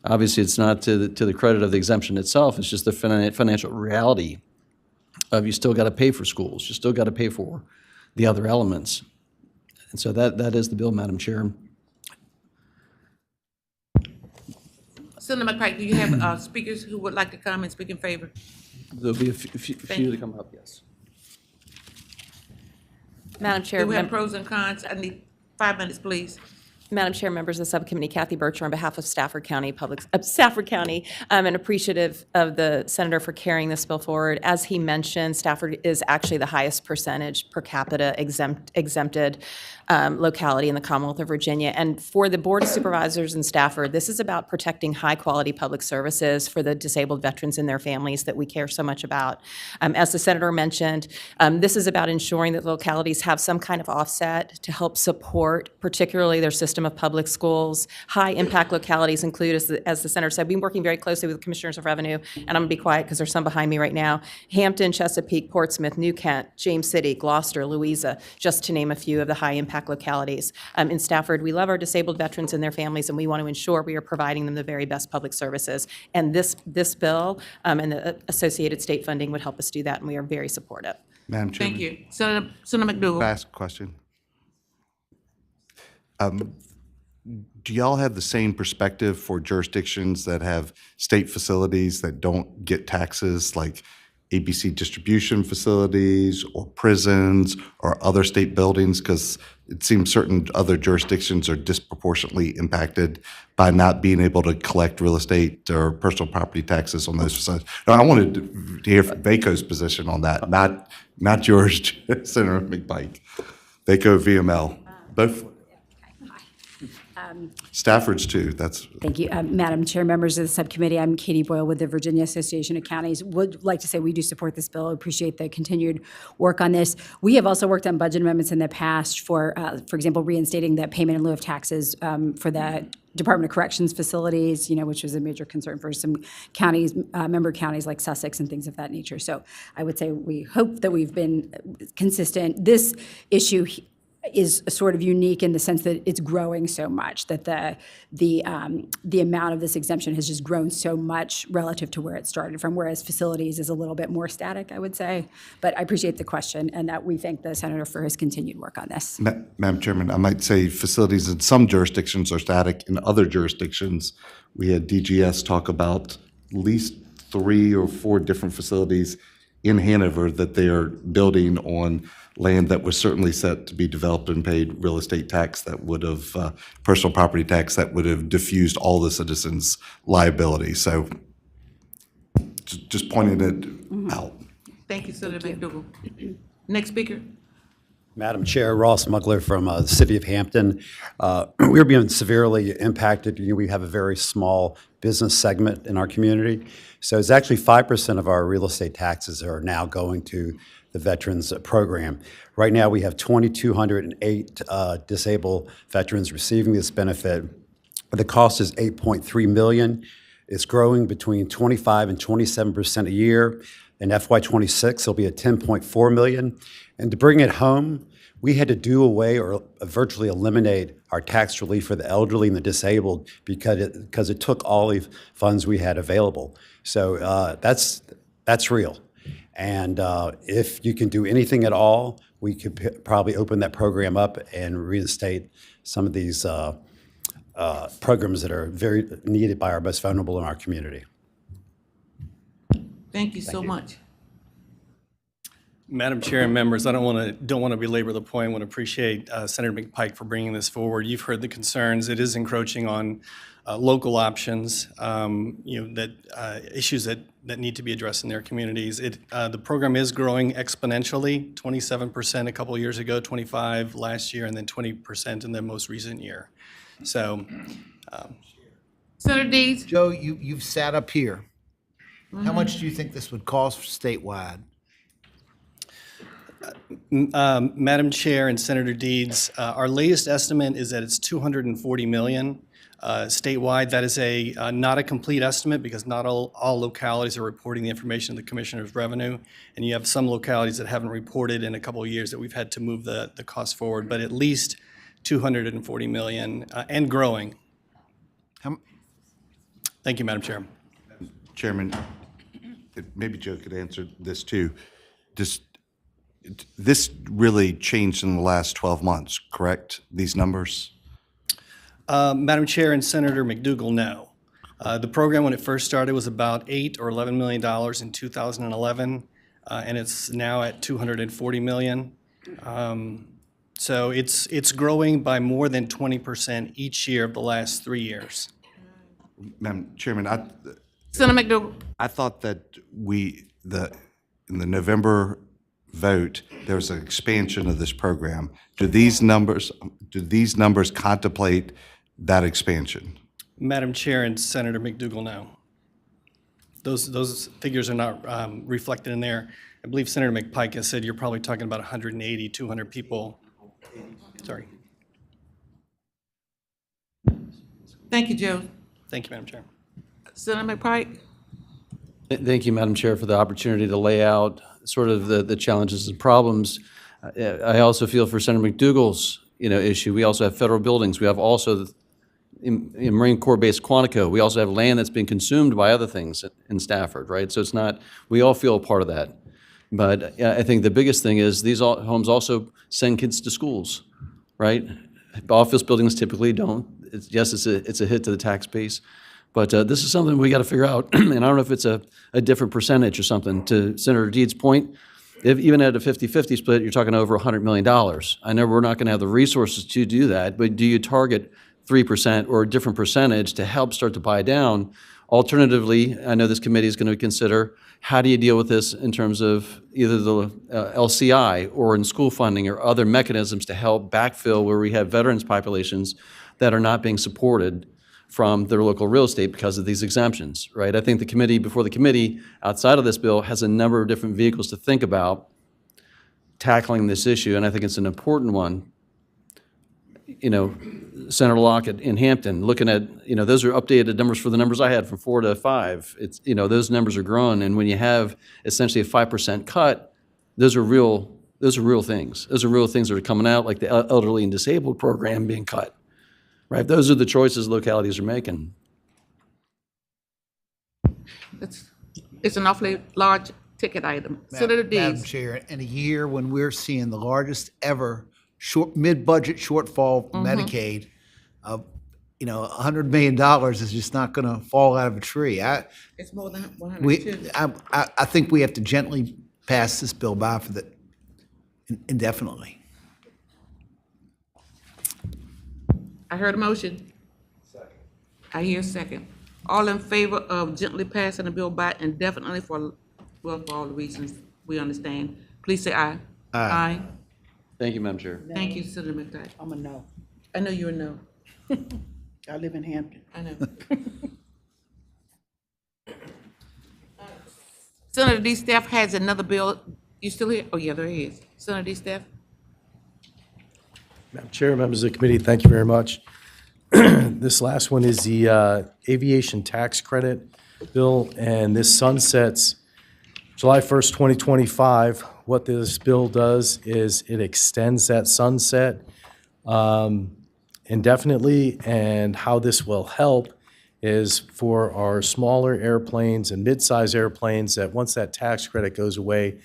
[SPEAKER 19] Obviously, it's not to the credit of the exemption itself. It's just the financial reality of you still got to pay for schools. You still got to pay for the other elements. And so that is the bill, Madam Chair.
[SPEAKER 2] Senator McPike, do you have speakers who would like to come and speak in favor?
[SPEAKER 19] There'll be a few to come up, yes.
[SPEAKER 8] Madam Chair.
[SPEAKER 2] Do we have pros and cons? I need 5 minutes, please.
[SPEAKER 8] Madam Chair, members of the subcommittee, Kathy Bircher on behalf of Stafford County, and appreciative of the senator for carrying this bill forward. As he mentioned, Stafford is actually the highest percentage per capita exempted locality in the Commonwealth of Virginia. And for the Board of Supervisors in Stafford, this is about protecting high-quality public services for the disabled veterans and their families that we care so much about. As the senator mentioned, this is about ensuring that localities have some kind of offset to help support, particularly their system of public schools. High-impact localities include, as the senator said, we've been working very closely with the Commissioners of Revenue, and I'm going to be quiet because there's some behind me right now. Hampton, Chesapeake, Portsmouth, New Kent, James City, Gloucester, Louisa, just to name a few of the high-impact localities. In Stafford, we love our disabled veterans and their families, and we want to ensure we are providing them the very best public services. And this bill and the associated state funding would help us do that, and we are very supportive.
[SPEAKER 6] Madam Chairman.
[SPEAKER 2] Thank you. Senator McDougal.
[SPEAKER 6] Last question. Do y'all have the same perspective for jurisdictions that have state facilities that don't get taxes, like ABC distribution facilities or prisons or other state buildings? Because it seems certain other jurisdictions are disproportionately impacted by not being able to collect real estate or personal property taxes on those facilities. Now, I wanted to hear VACO's position on that, not yours, Senator McPike. VACO, VML, both. Stafford's too.
[SPEAKER 20] Thank you, Madam Chair, members of the subcommittee. I'm Katie Boyle with the Virginia Association of Counties. Would like to say we do support this bill. Appreciate the continued work on this. We have also worked on budget amendments in the past for example, reinstating the payment in lieu of taxes for the Department of Corrections facilities, which was a major concern for some counties, member counties like Sussex and things of that nature. So I would say we hope that we've been consistent. This issue is sort of unique in the sense that it's growing so much, that the amount of this exemption has just grown so much relative to where it started from, whereas facilities is a little bit more static, I would say. But I appreciate the question, and that we thank the senator for his continued work on this.
[SPEAKER 6] Madam Chairman, I might say facilities in some jurisdictions are static. In other jurisdictions, we had DGS talk about at least 3 or 4 different facilities in Hanover that they are building on land that was certainly set to be developed and paid real estate tax that would have, personal property tax that would have diffused all the citizens' liability. So just pointing it out.
[SPEAKER 2] Thank you, Senator McDougal. Next speaker.
[SPEAKER 21] Madam Chair, Ross Mugler from the City of Hampton. We're being severely impacted. We have a very small business segment in our community. So it's actually 5% of our real estate taxes are now going to the Veterans Program. Right now, we have 2,208 disabled veterans receiving this benefit. The cost is $8.3 million. It's growing between 25 and 27% a year. In FY26, it'll be at $10.4 million. And to bring it home, we had to do away or virtually eliminate our tax relief for the elderly and the disabled because it took all the funds we had available. So that's real. And if you can do anything at all, we could probably open that program up and reinstate some of these programs that are very needed by our most vulnerable in our community.
[SPEAKER 2] Thank you so much.
[SPEAKER 22] Madam Chair and members, I don't want to belabor the point. I want to appreciate Senator McPike for bringing this forward. You've heard the concerns. It is encroaching on local options, issues that need to be addressed in their communities. The program is growing exponentially, 27% a couple of years ago, 25% last year, and then 20% in the most recent year. So,
[SPEAKER 2] Senator Deeds.
[SPEAKER 11] Joe, you've sat up here. How much do you think this would cost statewide?
[SPEAKER 22] Madam Chair and Senator Deeds, our latest estimate is that it's $240 million statewide. That is not a complete estimate because not all localities are reporting the information to the Commissioner of Revenue, and you have some localities that haven't reported in a couple of years that we've had to move the cost forward, but at least $240 million and growing. Thank you, Madam Chair.
[SPEAKER 6] Chairman, maybe Joe could answer this too. This really changed in the last 12 months, correct? These numbers?
[SPEAKER 22] Madam Chair and Senator McDougal, no. The program, when it first started, was about $8 or $11 million in 2011, and it's now at $240 million. So it's growing by more than 20% each year of the last 3 years.
[SPEAKER 6] Madam Chairman,
[SPEAKER 2] Senator McDougal.
[SPEAKER 6] I thought that in the November vote, there was an expansion of this program. Do these numbers contemplate that expansion?
[SPEAKER 22] Madam Chair and Senator McDougal, no. Those figures are not reflected in there. I believe Senator McPike has said you're probably talking about 180, 200 people. Sorry.
[SPEAKER 2] Thank you, Joe.
[SPEAKER 22] Thank you, Madam Chair.
[SPEAKER 2] Senator McPike.
[SPEAKER 19] Thank you, Madam Chair, for the opportunity to lay out sort of the challenges and problems. I also feel for Senator McDougal's issue. We also have federal buildings. We have also in Marine Corps Base Quantico. We also have land that's being consumed by other things in Stafford, right? So it's not. We all feel a part of that. But I think the biggest thing is these homes also send kids to schools, right? Office buildings typically don't. Yes, it's a hit to the tax base. But this is something we got to figure out, and I don't know if it's a different percentage or something. To Senator Deeds' point, if even at a 50-50 split, you're talking over $100 million. I know we're not going to have the resources to do that, but do you target 3% or a different percentage to help start to buy down? Alternatively, I know this committee is going to consider how do you deal with this in terms of either the LCI or in school funding or other mechanisms to help backfill where we have veterans populations that are not being supported from their local real estate because of these exemptions, right? I think the committee, before the committee, outside of this bill, has a number of different vehicles to think about tackling this issue, and I think it's an important one. Senator Locke in Hampton, looking at, those are updated numbers for the numbers I had from 4 to 5. It's, those numbers are growing, and when you have essentially a 5% cut, those are real things. Those are real things that are coming out, like the elderly and disabled program being cut. Right, those are the choices localities are making.
[SPEAKER 2] It's an awfully large ticket item. Senator Deeds.
[SPEAKER 11] Madam Chair, in a year when we're seeing the largest ever mid-budget shortfall Medicaid, $100 million is just not going to fall out of a tree.
[SPEAKER 2] It's more than 102.
[SPEAKER 11] I think we have to gently pass this bill by for the indefinitely.
[SPEAKER 2] I heard a motion. I hear a second. All in favor of gently passing the bill by indefinitely for all the reasons we understand, please say aye. Aye.
[SPEAKER 19] Thank you, Madam Chair.
[SPEAKER 2] Thank you, Senator McDowell.
[SPEAKER 1] I'm a no.
[SPEAKER 2] I know you're a no.
[SPEAKER 1] I live in Hampton.
[SPEAKER 2] I know. Senator D. Staff has another bill. You still here? Oh, yeah, there he is. Senator D. Staff?
[SPEAKER 15] Madam Chair, members of the committee, thank you very much. This last one is the aviation tax credit bill, and this sunsets July 1st, 2025. What this bill does is it extends that sunset indefinitely, and how this will help is for our smaller airplanes and mid-size airplanes that once that tax credit goes away,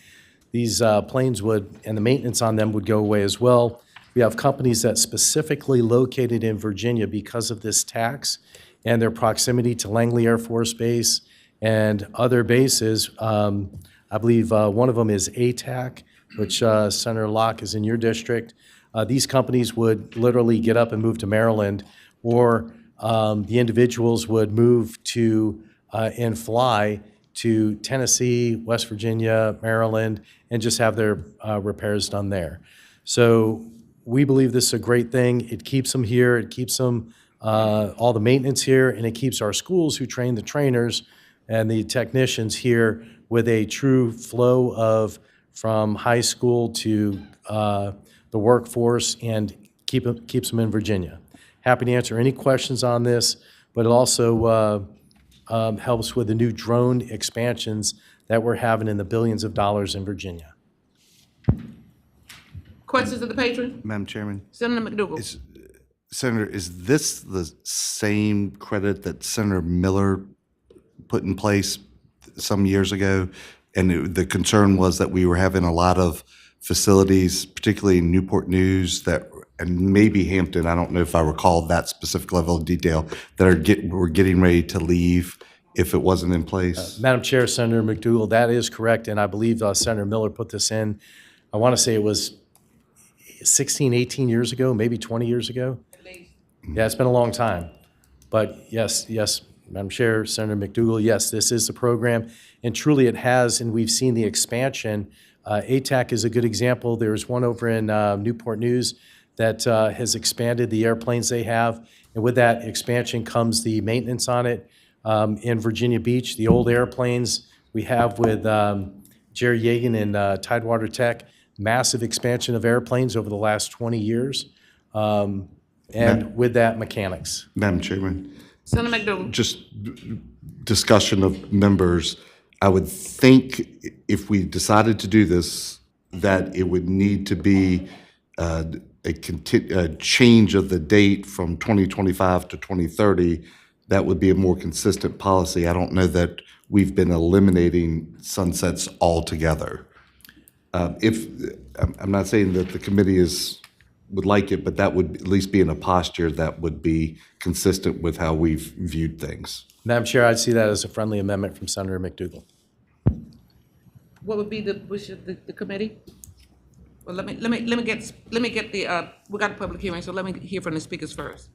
[SPEAKER 15] these planes would, and the maintenance on them would go away as well. We have companies that specifically located in Virginia because of this tax and their proximity to Langley Air Force Base and other bases. I believe one of them is ATAC, which Senator Locke is in your district. These companies would literally get up and move to Maryland, or the individuals would move to and fly to Tennessee, West Virginia, Maryland, and just have their repairs done there. So we believe this is a great thing. It keeps them here. It keeps them all the maintenance here, and it keeps our schools who train the trainers and the technicians here with a true flow of from high school to the workforce, and keeps them in Virginia. Happy to answer any questions on this, but it also helps with the new drone expansions that we're having in the billions of dollars in Virginia.
[SPEAKER 2] Questions of the patron?
[SPEAKER 6] Madam Chairman,
[SPEAKER 2] Senator McDougal.
[SPEAKER 6] Senator, is this the same credit that Senator Miller put in place some years ago? And the concern was that we were having a lot of facilities, particularly in Newport News, that, and maybe Hampton, I don't know if I recall that specific level of detail, that were getting ready to leave if it wasn't in place?
[SPEAKER 15] Madam Chair, Senator McDougal, that is correct, and I believe Senator Miller put this in, I want to say it was 16, 18 years ago, maybe 20 years ago. Yeah, it's been a long time. But yes, Madam Chair, Senator McDougal, yes, this is the program, and truly it has, and we've seen the expansion. ATAC is a good example. There's one over in Newport News that has expanded the airplanes they have, and with that expansion comes the maintenance on it. In Virginia Beach, the old airplanes we have with Jerry Yeagan and Tidewater Tech, massive expansion of airplanes over the last 20 years, and with that, mechanics.
[SPEAKER 6] Madam Chairman.
[SPEAKER 2] Senator McDougal.
[SPEAKER 6] Just discussion of members. I would think if we decided to do this, that it would need to be a change of the date from 2025 to 2030. That would be a more consistent policy. I don't know that we've been eliminating sunsets altogether. I'm not saying that the committee would like it, but that would at least be in a posture that would be consistent with how we've viewed things.
[SPEAKER 15] Madam Chair, I'd see that as a friendly amendment from Senator McDougal.
[SPEAKER 2] What would be the wish of the committee? Well, let me get the we got a public hearing, so let me hear from the speakers first.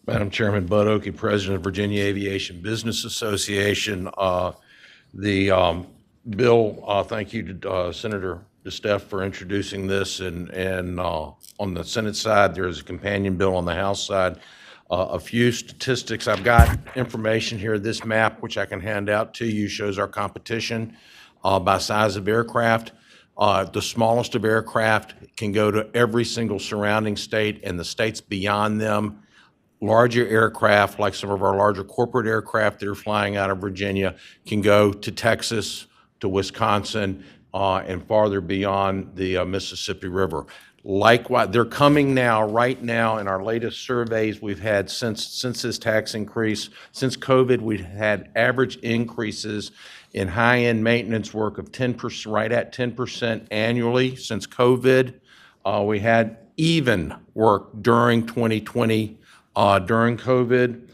[SPEAKER 5] Madam Chairman, Bud Oakey, President of Virginia Aviation Business Association. The bill, thank you to Senator DeSteph for introducing this, and on the Senate side, there's a companion bill on the House side. A few statistics. I've got information here. This map, which I can hand out to you, shows our competition by size of aircraft. The smallest of aircraft can go to every single surrounding state and the states beyond them. Larger aircraft, like some of our larger corporate aircraft that are flying out of Virginia, can go to Texas, to Wisconsin, and farther beyond the Mississippi River. Likewise, they're coming now, right now, in our latest surveys we've had since this tax increase, since COVID, we've had average increases in high-end maintenance work of 10%, right at 10% annually since COVID. We had even work during 2020, during COVID.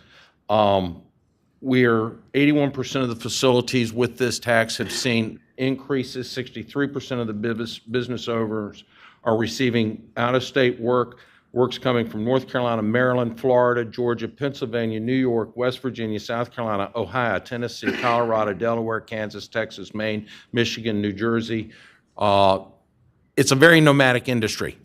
[SPEAKER 5] we're 81% of the facilities with this tax have seen increases. 63% of the business owners are receiving out-of-state works coming from North Carolina, Maryland, Florida, Georgia, Pennsylvania, New York, West Virginia, South Carolina, Ohio, Tennessee, Colorado, Delaware, Kansas, Texas, Maine, Michigan, New Jersey. It's a very nomadic industry.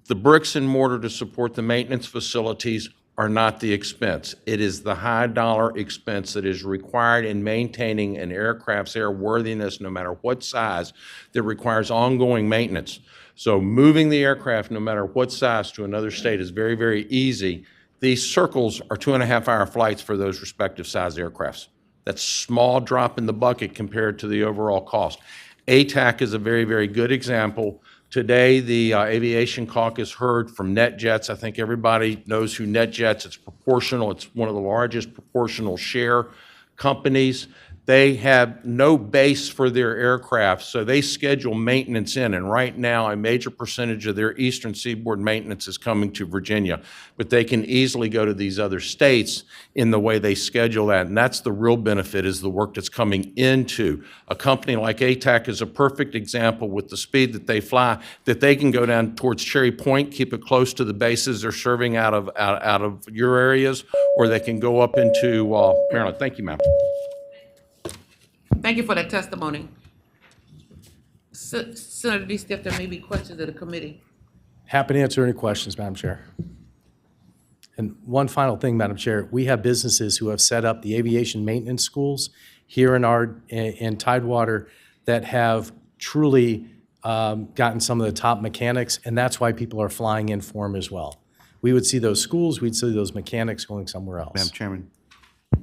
[SPEAKER 5] The bricks and mortar to support the maintenance facilities are not the expense. It is the high dollar expense that is required in maintaining an aircraft's airworthiness, no matter what size, that requires ongoing maintenance. So moving the aircraft, no matter what size, to another state is very, very easy. These circles are 2.5-hour flights for those respective size aircrafts. That's a small drop in the bucket compared to the overall cost. ATAC is a very, very good example. Today, the Aviation Caucus heard from NetJets. I think everybody knows who NetJets. It's proportional. It's one of the largest proportional share companies. They have no base for their aircraft, so they schedule maintenance in. And right now, a major percentage of their Eastern Seaboard maintenance is coming to Virginia. But they can easily go to these other states in the way they schedule that. And that's the real benefit, is the work that's coming into. A company like ATAC is a perfect example with the speed that they fly, that they can go down towards Cherry Point, keep it close to the bases they're serving out of your areas, or they can go up into Maryland. Thank you, ma'am.
[SPEAKER 2] Thank you for that testimony. Senator D. Stiff, there may be questions of the committee.
[SPEAKER 15] Happy to answer any questions, Madam Chair. And one final thing, Madam Chair, we have businesses who have set up the aviation maintenance schools here in Tidewater that have truly gotten some of the top mechanics, and that's why people are flying in for them as well. We would see those schools, we'd see those mechanics going somewhere else.
[SPEAKER 6] Madam Chairman.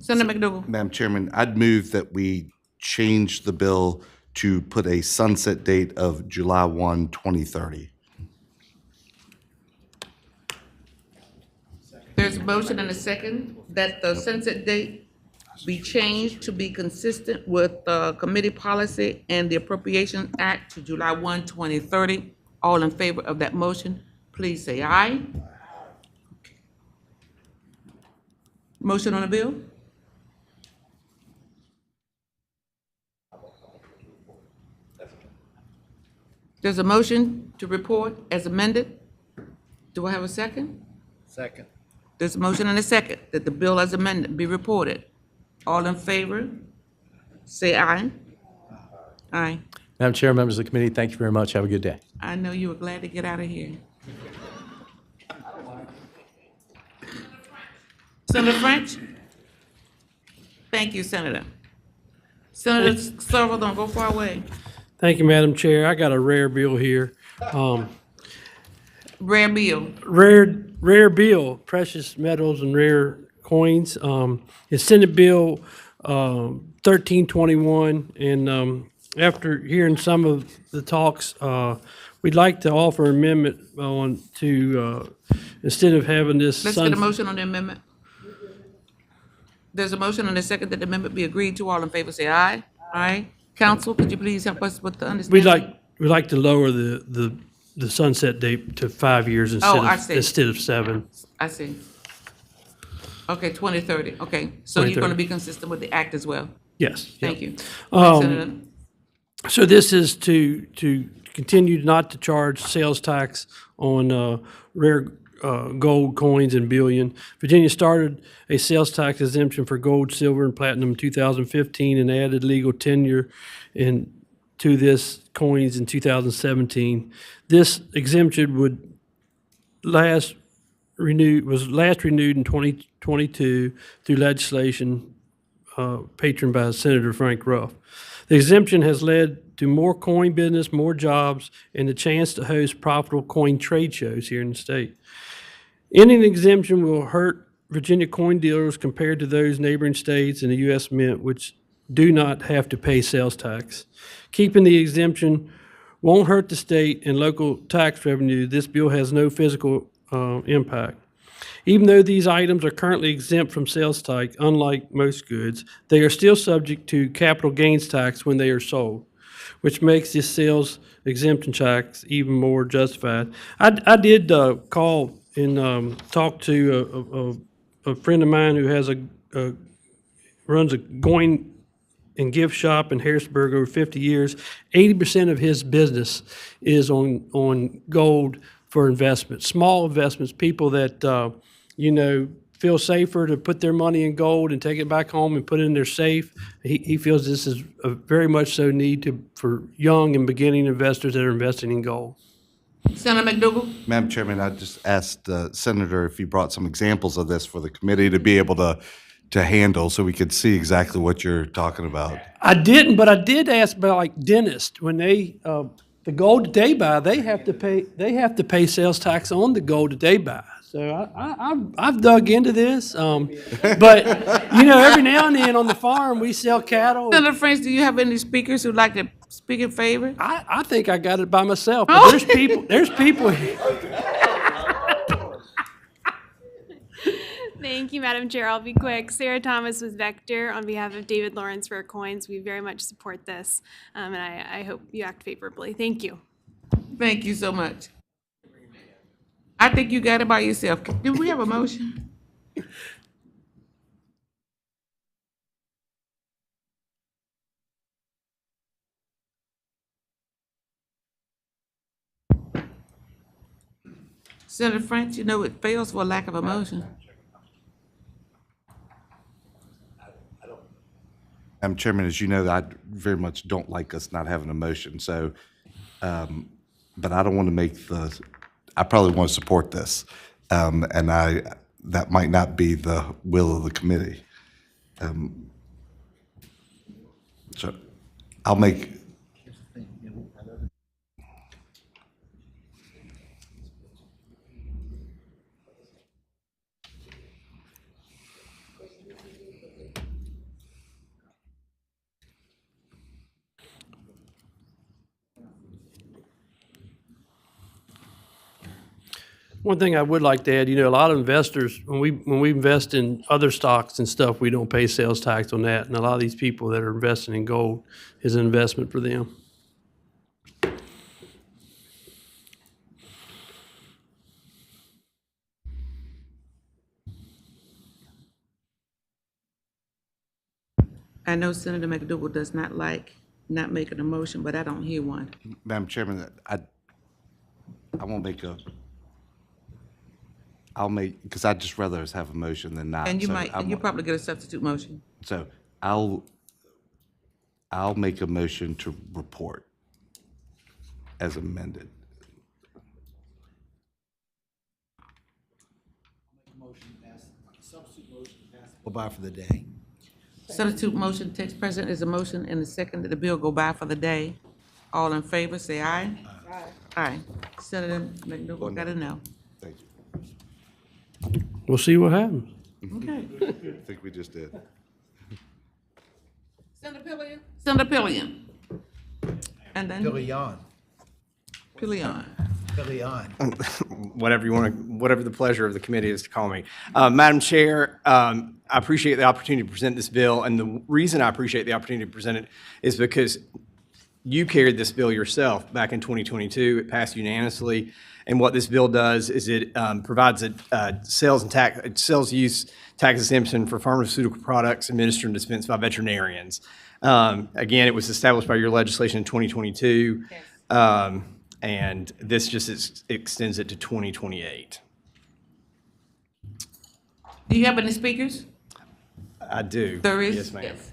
[SPEAKER 2] Senator McDougal.
[SPEAKER 6] Madam Chairman, I'd move that we change the bill to put a sunset date of July 1, 2030.
[SPEAKER 2] There's a motion and a second that the sunset date be changed to be consistent with committee policy and the Appropriations Act to July 1, 2030. All in favor of that motion, please say aye. Okay. Motion on the bill? There's a motion to report as amended. Do I have a second?
[SPEAKER 11] Second.
[SPEAKER 2] There's a motion and a second that the bill as amended be reported. All in favor, say aye. Aye.
[SPEAKER 15] Madam Chair, members of the committee, thank you very much. Have a good day.
[SPEAKER 2] I know you were glad to get out of here. Senator French? Thank you, Senator. Senator Several, don't go far away.
[SPEAKER 3] Thank you, Madam Chair. I got a rare bill here.
[SPEAKER 2] Rare bill.
[SPEAKER 3] Rare bill, precious metals and rare coins. It's Senate Bill 1321, and after hearing some of the talks, we'd like to offer an amendment on to instead of having this.
[SPEAKER 2] Let's get a motion on the amendment. There's a motion and a second that the amendment be agreed to. All in favor, say aye. Aye. Council, could you please help us with the understanding?
[SPEAKER 3] We'd like to lower the sunset date to 5 years instead of 7.
[SPEAKER 2] I see. Okay, 2030, okay. So you're going to be consistent with the act as well?
[SPEAKER 3] Yes.
[SPEAKER 2] Thank you. Senator.
[SPEAKER 3] So this is to continue not to charge sales tax on rare gold coins and bullion. Virginia started a sales tax exemption for gold, silver, and platinum in 2015 and added legal tenure to this coins in 2017. This exemption was last renewed in 2022 through legislation patroned by Senator Frank Ruff. The exemption has led to more coin business, more jobs, and the chance to host profitable coin trade shows here in the state. Ending the exemption will hurt Virginia coin dealers compared to those neighboring states and the U.S. Mint, which do not have to pay sales tax. Keeping the exemption won't hurt the state and local tax revenue. This bill has no physical impact. Even though these items are currently exempt from sales tax, unlike most goods, they are still subject to capital gains tax when they are sold, which makes this sales exemption tax even more justified. I did call and talk to a friend of mine who has runs a going and gift shop in Harrisburg over 50 years. 80% of his business is on gold for investments, small investments, people that, feel safer to put their money in gold and take it back home and put it in their safe. He feels this is a very much so need for young and beginning investors that are investing in gold.
[SPEAKER 2] Senator McDougal?
[SPEAKER 6] Madam Chairman, I just asked the Senator if he brought some examples of this for the committee to be able to handle so we could see exactly what you're talking about.
[SPEAKER 3] I didn't, but I did ask about like dentists, when they, the gold that they buy, they have to pay sales tax on the gold that they buy. So I've dug into this, but every now and then on the farm we sell cattle.
[SPEAKER 2] Senator French, do you have any speakers who'd like to speak in favor?
[SPEAKER 3] I think I got it by myself, but there's people.
[SPEAKER 4] Thank you, Madam Chair. I'll be quick. Sarah Thomas with Vector on behalf of David Lawrence for Coins. We very much support this, and I hope you act favorably. Thank you.
[SPEAKER 2] Thank you so much. I think you got it by yourself. Do we have a motion? Senator French, it fails for lack of a motion.
[SPEAKER 6] Madam Chairman, as you know, I very much don't like us not having a motion, so, but I don't want to I probably want to support this, and that might not be the will of the committee. So I'll make.
[SPEAKER 3] One thing I would like to add, a lot of investors, when we invest in other stocks and stuff, we don't pay sales tax on that. And a lot of these people that are investing in gold is an investment for them.
[SPEAKER 2] I know Senator McDougal does not like not making a motion, but I don't hear one.
[SPEAKER 6] Madam Chairman, I won't make because I'd just rather us have a motion than not.
[SPEAKER 2] And you
[SPEAKER 6] So
[SPEAKER 2] you'll probably get a substitute motion.
[SPEAKER 6] So I'll make a motion to report as amended.
[SPEAKER 11] Go by for the day.
[SPEAKER 2] Substitute motion, text present is a motion and the second that the bill go by for the day. All in favor, say aye. Aye. Aye. Senator McDougal got a no.
[SPEAKER 6] Thank you.
[SPEAKER 3] We'll see what happens.
[SPEAKER 2] Okay.
[SPEAKER 6] I think we just did.
[SPEAKER 2] Senator Pillion? Senator Pillion. And then?
[SPEAKER 11] Pillion.
[SPEAKER 2] Pillion.
[SPEAKER 9] Whatever the pleasure of the committee is to call me. Madam Chair, I appreciate the opportunity to present this bill, and the reason I appreciate the opportunity to present it is because you carried this bill yourself back in 2022. It passed unanimously, and what this bill does is it provides a sales use tax exemption for pharmaceutical products administered and dispensed by veterinarians. Again, it was established by your legislation in 2022. Yes. And this just extends it to 2028.
[SPEAKER 2] Do you have any speakers?
[SPEAKER 9] I do.
[SPEAKER 2] There is?
[SPEAKER 9] Yes, ma'am.
[SPEAKER 2] Yes.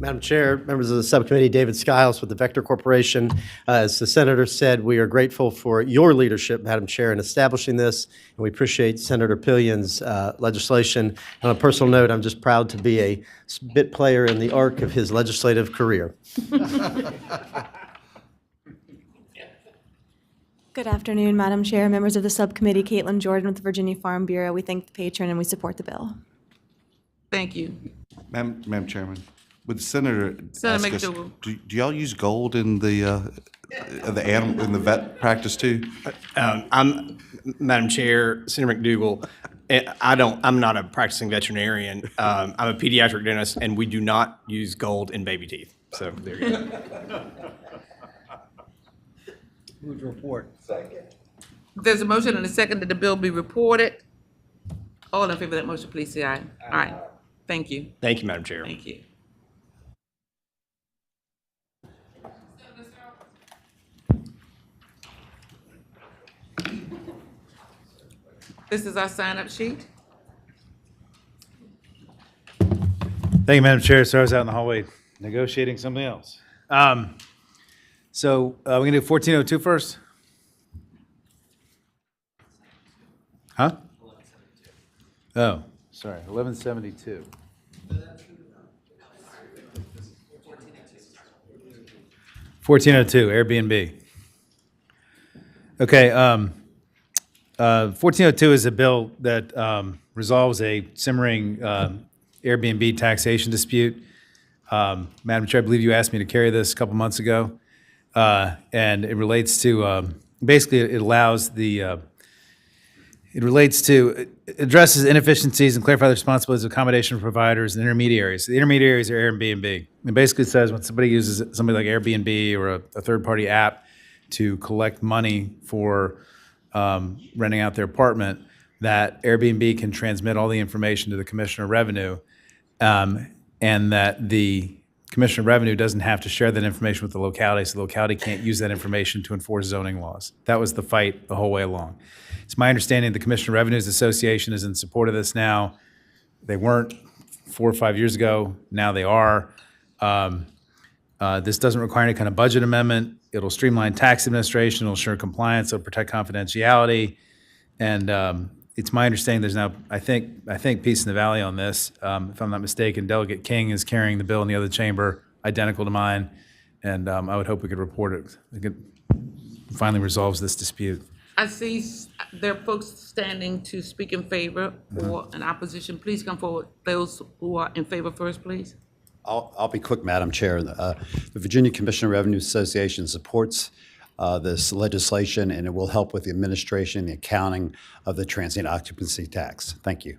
[SPEAKER 23] Madam Chair, members of the subcommittee, David Skiles with the Vector Corporation. As the Senator said, we are grateful for your leadership, Madam Chair, in establishing this, and we appreciate Senator Pillion's legislation. On a personal note, I'm just proud to be a bit player in the arc of his legislative career.
[SPEAKER 4] Good afternoon, Madam Chair, members of the subcommittee. Caitlin Jordan with the Virginia Farm Bureau. We thank the patron and we support the bill.
[SPEAKER 2] Thank you.
[SPEAKER 6] Madam Chairman, would the Senator
[SPEAKER 2] Senator
[SPEAKER 6] ask us,
[SPEAKER 2] McDougal.
[SPEAKER 6] do y'all use gold in the vet practice too?
[SPEAKER 9] Madam Chair, Senator McDougal, I'm not a practicing veterinarian. I'm a pediatric dentist, and we do not use gold in baby teeth. So there you go.
[SPEAKER 11] Move to report. Second.
[SPEAKER 2] There's a motion and a second that the bill be reported. All in favor of that motion, please say aye. Aye. Thank you.
[SPEAKER 9] Thank you, Madam Chair.
[SPEAKER 2] Thank you. This is our sign-up sheet.
[SPEAKER 7] Thank you, Madam Chair. So I was out in the hallway negotiating something else. We're going to do 1402 first? Huh? Oh, sorry, 1172. 1402, Airbnb. Okay, 1402 is a bill that resolves a simmering Airbnb taxation dispute. Madam Chair, I believe you asked me to carry this a couple months ago, and it relates to basically it addresses inefficiencies and clarifies the responsibilities of accommodation providers and intermediaries. The intermediaries are Airbnb. It basically says when somebody uses somebody like Airbnb or a third-party app to collect money for renting out their apartment, that Airbnb can transmit all the information to the Commissioner of Revenue, and that the Commissioner of Revenue doesn't have to share that information with the locality, so the locality can't use that information to enforce zoning laws. That was the fight the whole way along. It's my understanding the Commissioner of Revenues Association is in support of this now. They weren't 4 or 5 years ago. Now they are. This doesn't require any kind of budget amendment. It'll streamline tax administration. It'll ensure compliance. It'll protect confidentiality. And it's my understanding there's now, I think peace in the valley on this. If I'm not mistaken, Delegate King is carrying the bill in the other chamber, identical to mine. And I would hope we could report it. It finally resolves this dispute.
[SPEAKER 2] I see there are folks standing to speak in favor or in opposition. Please come forward. Those who are in favor first, please.
[SPEAKER 21] I'll be quick, Madam Chair. The Virginia Commissioner of Revenue Association supports this legislation, and it will help with the administration and the accounting of the transient occupancy tax. Thank you.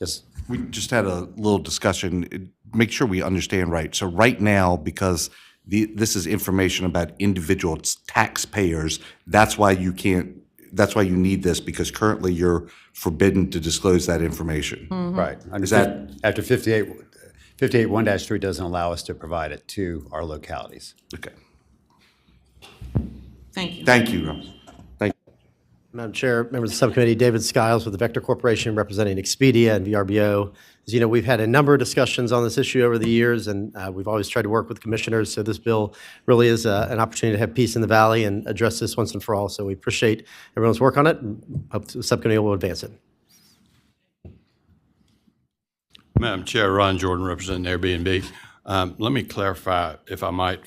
[SPEAKER 21] Yes.
[SPEAKER 6] We just had a little discussion. Make sure we understand right. So right now, because this is information about individual taxpayers, that's why you need this, because currently you're forbidden to disclose that information.
[SPEAKER 21] Right.
[SPEAKER 6] Is that
[SPEAKER 21] after 58.1-3 doesn't allow us to provide it to our localities.
[SPEAKER 6] okay?
[SPEAKER 2] Thank you.
[SPEAKER 6] Thank you, Rob. Thank you.
[SPEAKER 23] Madam Chair, members of the subcommittee, David Skiles with the Vector Corporation representing Expedia and VRBO. As you know, we've had a number of discussions on this issue over the years, and we've always tried to work with commissioners. So this bill really is an opportunity to have peace in the valley and address this once and for all. So we appreciate everyone's work on it and hope the subcommittee will advance it.
[SPEAKER 10] Madam Chair, Ron Jordan representing Airbnb. Let me clarify, if I might,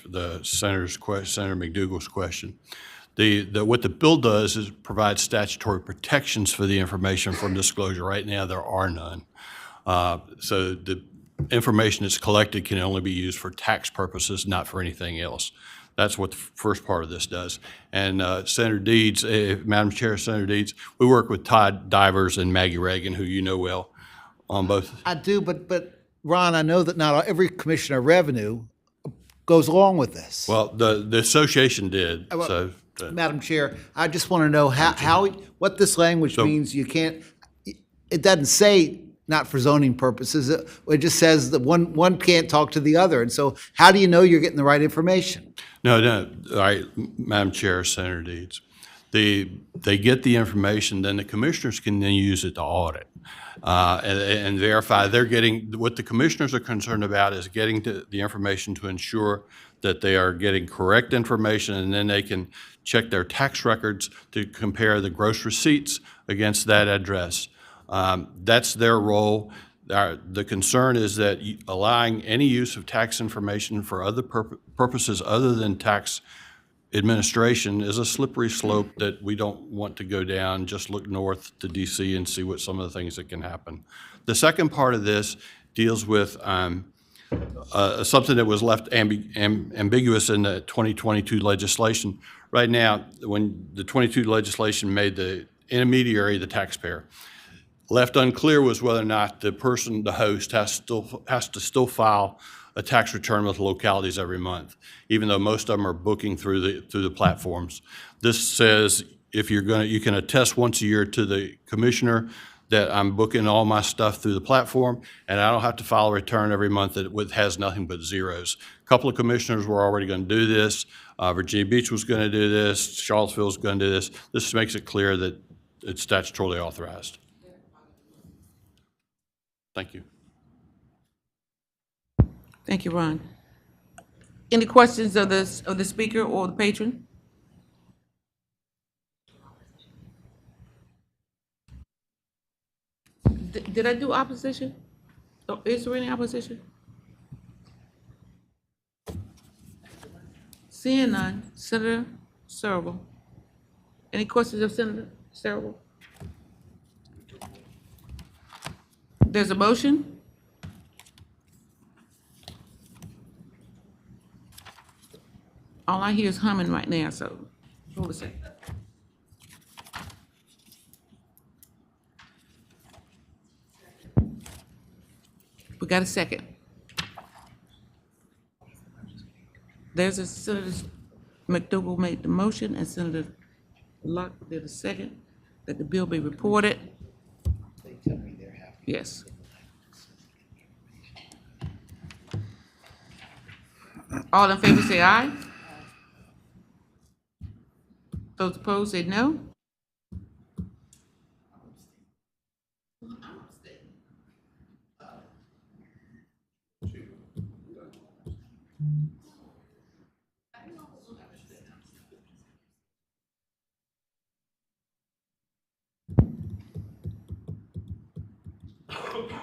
[SPEAKER 10] Senator McDougal's question. What the bill does is provide statutory protections for the information from disclosure. Right now, there are none. So the information that's collected can only be used for tax purposes, not for anything else. That's what the first part of this does. And Senator Deeds, Madam Chair, Senator Deeds, we work with Todd Divers and Maggie Reagan, who you know well, on both.
[SPEAKER 11] I do, but Ron, I know that not every Commissioner of Revenue goes along with this.
[SPEAKER 10] Well, the association did, so.
[SPEAKER 11] Madam Chair, I just want to know what this language means. You can't, it doesn't say not for zoning purposes. It just says that one can't talk to the other. And so how do you know you're getting the right information?
[SPEAKER 10] No, all right, Madam Chair, Senator Deeds. They get the information, then the commissioners can then use it to audit and verify they're getting, what the commissioners are concerned about is getting the information to ensure that they are getting correct information, and then they can check their tax records to compare the gross receipts against that address. That's their role. The concern is that allowing any use of tax information for other purposes other than tax administration is a slippery slope that we don't want to go down. Just look north to DC and see what some of the things that can happen. The second part of this deals with something that was left ambiguous in the 2022 legislation. Right now, when the 22 legislation made the intermediary the taxpayer, left unclear was whether or not the person, the host, has to still file a tax return with localities every month, even though most of them are booking through the platforms. This says if you can attest once a year to the commissioner that I'm booking all my stuff through the platform, and I don't have to file a return every month that has nothing but zeros. A couple of commissioners were already going to do this. Virginia Beach was going to do this. Charlottesville's going to do this. This makes it clear that it's statutorily authorized. Thank you.
[SPEAKER 2] Thank you, Ron. Any questions of the speaker or the patron? Did I do opposition? Oh, is there any opposition? Seeing none, Senator Searle. Any questions of Senator Searle? There's a motion. All I hear is humming right now, so hold a second. We got a second. There's a Senator McDougal made the motion and Senator Luck did a second that the bill be reported. Yes. All in favor say aye. Those opposed say no.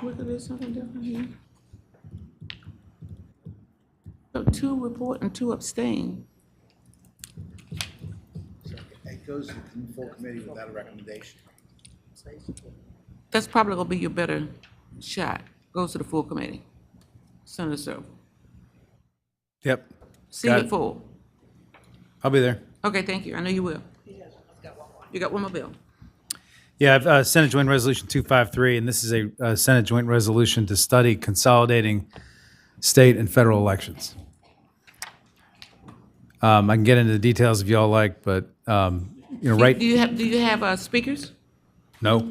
[SPEAKER 2] Look at this, something different here. So 2 report and 2 abstain.
[SPEAKER 11] It goes to the full committee without a recommendation.
[SPEAKER 2] That's probably gonna be your better shot. Goes to the full committee. Senator Searle.
[SPEAKER 7] Yep.
[SPEAKER 2] See
[SPEAKER 7] Got
[SPEAKER 2] you
[SPEAKER 7] it.
[SPEAKER 2] full.
[SPEAKER 7] I'll be there.
[SPEAKER 2] Okay, thank you. I know you will. You got one more bill.
[SPEAKER 7] Yeah, I've Senate Joint Resolution 253, and this is a Senate Joint Resolution to study consolidating state and federal elections. I can get into the details if y'all like, but, right?
[SPEAKER 2] Do you have speakers?
[SPEAKER 7] No?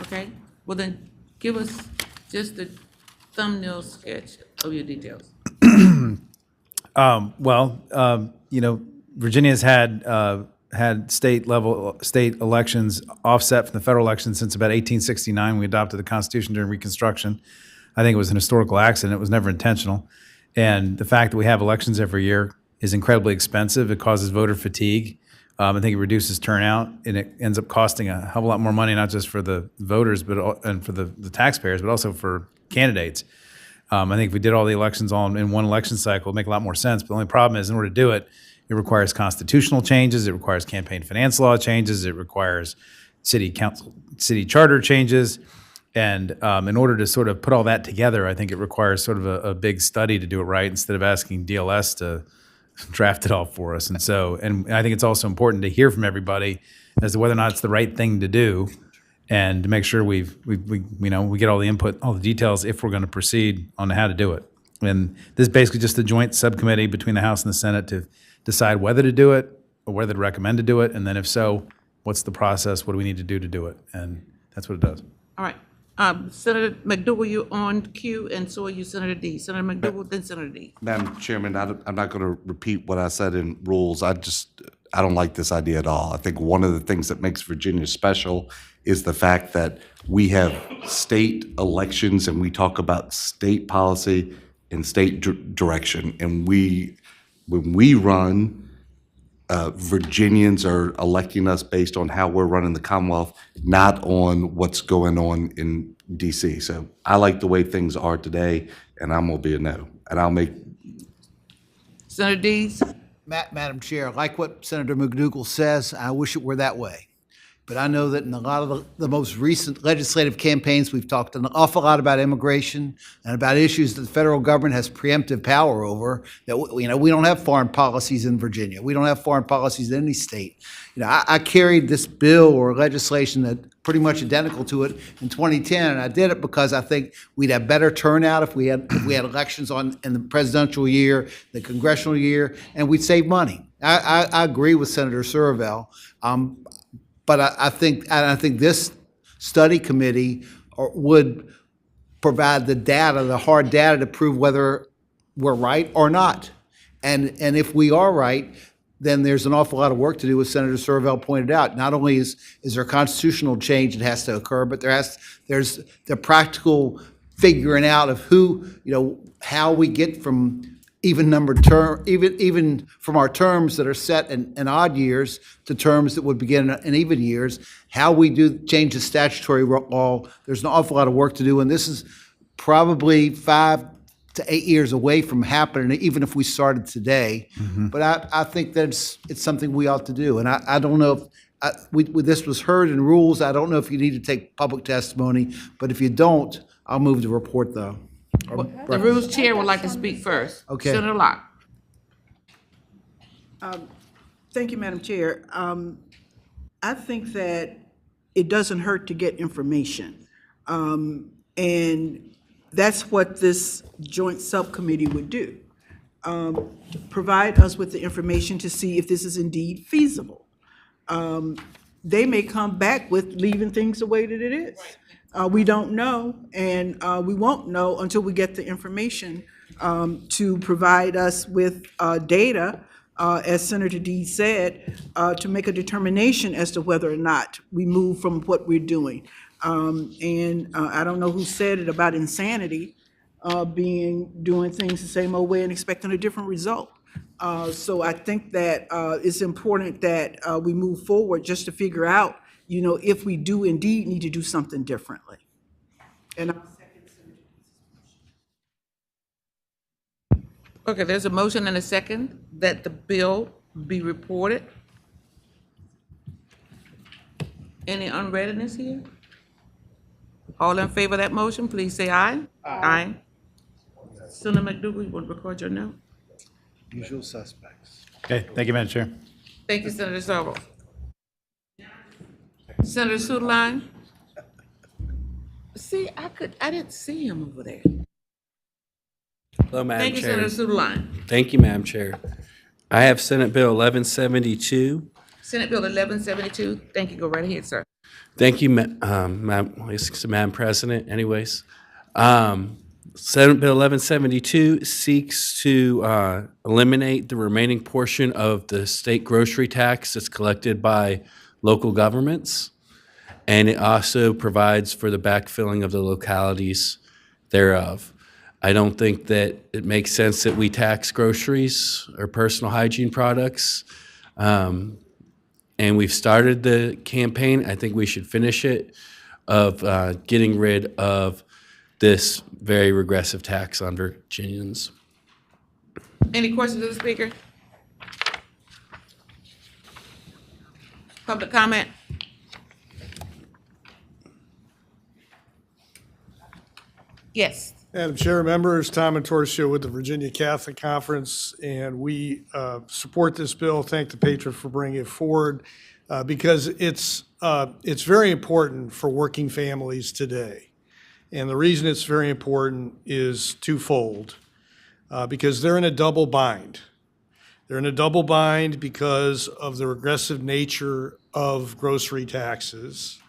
[SPEAKER 2] Okay, well then, give us just a thumbnail sketch of your details.
[SPEAKER 7] Virginia's had state elections offset from the federal elections since about 1869. We adopted the Constitution during Reconstruction. I think it was an historical accident. It was never intentional. And the fact that we have elections every year is incredibly expensive. It causes voter fatigue. I think it reduces turnout, and it ends up costing a hell of a lot more money, not just for the voters and for the taxpayers, but also for candidates. I think if we did all the elections all in one election cycle, it'd make a lot more sense. But the only problem is, in order to do it, it requires constitutional changes, it requires campaign finance law changes, it requires city charter changes. And in order to sort of put all that together, I think it requires sort of a big study to do it right, instead of asking DLS to draft it all for us. And I think it's also important to hear from everybody as to whether or not it's the right thing to do, and to make sure we get all the input, all the details, if we're going to proceed on how to do it. And this is basically just a joint subcommittee between the House and the Senate to decide whether to do it or whether to recommend to do it. And then if so, what's the process? What do we need to do it? And that's what it does.
[SPEAKER 2] All right. Senator McDougal, you're on cue, and so are you, Senator Deeds. Senator McDougal, then Senator Deeds.
[SPEAKER 6] Madam Chairman, I'm not going to repeat what I said in rules. I don't like this idea at all. I think one of the things that makes Virginia special is the fact that we have state elections and we talk about state policy and state direction. And when we run, Virginians are electing us based on how we're running the Commonwealth, not on what's going on in DC. So I like the way things are today, and I'm gonna be a no. And I'll make.
[SPEAKER 2] Senator Deeds.
[SPEAKER 11] Madam Chair, like what Senator McDougal says, I wish it were that way. But I know that in a lot of the most recent legislative campaigns, we've talked an awful lot about immigration and about issues that the federal government has preemptive power over. That we don't have foreign policies in Virginia. We don't have foreign policies in any state. I carried this bill or legislation that pretty much identical to it in 2010, and I did it because I think we'd have better turnout if we had elections in the presidential year, the congressional year, and we'd save money. I agree with Senator Searle. But I think this study committee would provide the data, the hard data to prove whether we're right or not. And if we are right, then there's an awful lot of work to do, as Senator Servell pointed out. Not only is there constitutional change that has to occur, but there's the practical figuring out of who, how we get from even numbered term, even from our terms that are set in odd years to terms that would begin in even years, how we do change the statutory law. There's an awful lot of work to do, and this is probably 5 to 8 years away from happening, even if we started today. But I think that it's something we ought to do. And I don't know if this was heard in rules. I don't know if you need to take public testimony, but if you don't, I'll move the report, though.
[SPEAKER 2] The Rules Chair would like to speak first.
[SPEAKER 11] Okay.
[SPEAKER 2] Senator Locke.
[SPEAKER 1] Thank you, Madam Chair. I think that it doesn't hurt to get information. And that's what this joint subcommittee would do. Provide us with the information to see if this is indeed feasible. They may come back with leaving things the way that it is. We don't know, and we won't know until we get the information to provide us with data, as Senator Deeds said, to make a determination as to whether or not we move from what we're doing. And I don't know who said it about insanity, doing things the same old way and expecting a different result. So I think that it's important that we move forward just to figure out, if we do indeed need to do something differently. And I'll second Senator Deeds' motion.
[SPEAKER 2] Okay, there's a motion and a second that the bill be reported. Any unreadiness here? All in favor of that motion, please say aye. Aye. Senator McDougal, you want to record your note?
[SPEAKER 11] Usual suspects.
[SPEAKER 7] Okay, thank you, Madam Chair.
[SPEAKER 2] Thank you, Senator Sorrell. Senator Sudeline? See, I didn't see him over there.
[SPEAKER 12] Hello, Madam
[SPEAKER 2] Thank you,
[SPEAKER 12] Chair.
[SPEAKER 2] Senator Sudeline.
[SPEAKER 12] Thank you, Madam Chair. I have Senate Bill 1172.
[SPEAKER 2] Senate Bill 1172. Thank you. Go right ahead, sir.
[SPEAKER 12] Thank you, Madam President. Anyways, Senate Bill 1172 seeks to eliminate the remaining portion of the state grocery tax that's collected by local governments, and it also provides for the backfilling of the localities thereof. I don't think that it makes sense that we tax groceries or personal hygiene products. And we've started the campaign. I think we should finish it of getting rid of this very regressive tax on Virginians.
[SPEAKER 2] Any questions of the speaker? Public comment? Yes.
[SPEAKER 13] Madam Chair, members, Tom Antorcio with the Virginia Catholic Conference, and we support this bill. Thank the patron for bringing it forward because it's very important for working families today. And the reason it's very important is twofold, because they're in a double bind. They're in a double bind because of the regressive nature of grocery taxes,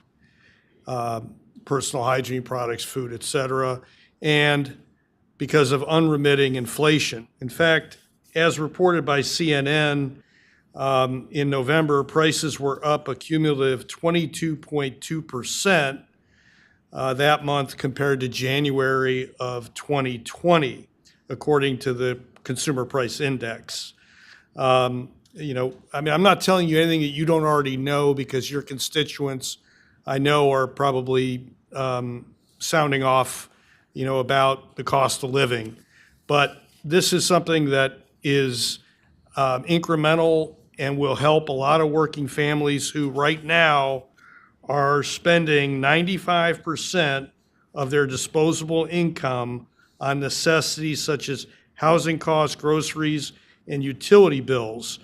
[SPEAKER 13] personal hygiene products, food, et cetera, and because of unremitting inflation. In fact, as reported by CNN in November, prices were up a cumulative 22.2% that month compared to January of 2020, according to the Consumer Price Index. I'm not telling you anything that you don't already know because your constituents, I know, are probably sounding off about the cost of living. But this is something that is incremental and will help a lot of working families who right now are spending 95% of their disposable income on necessities such as housing costs, groceries, and utility bills.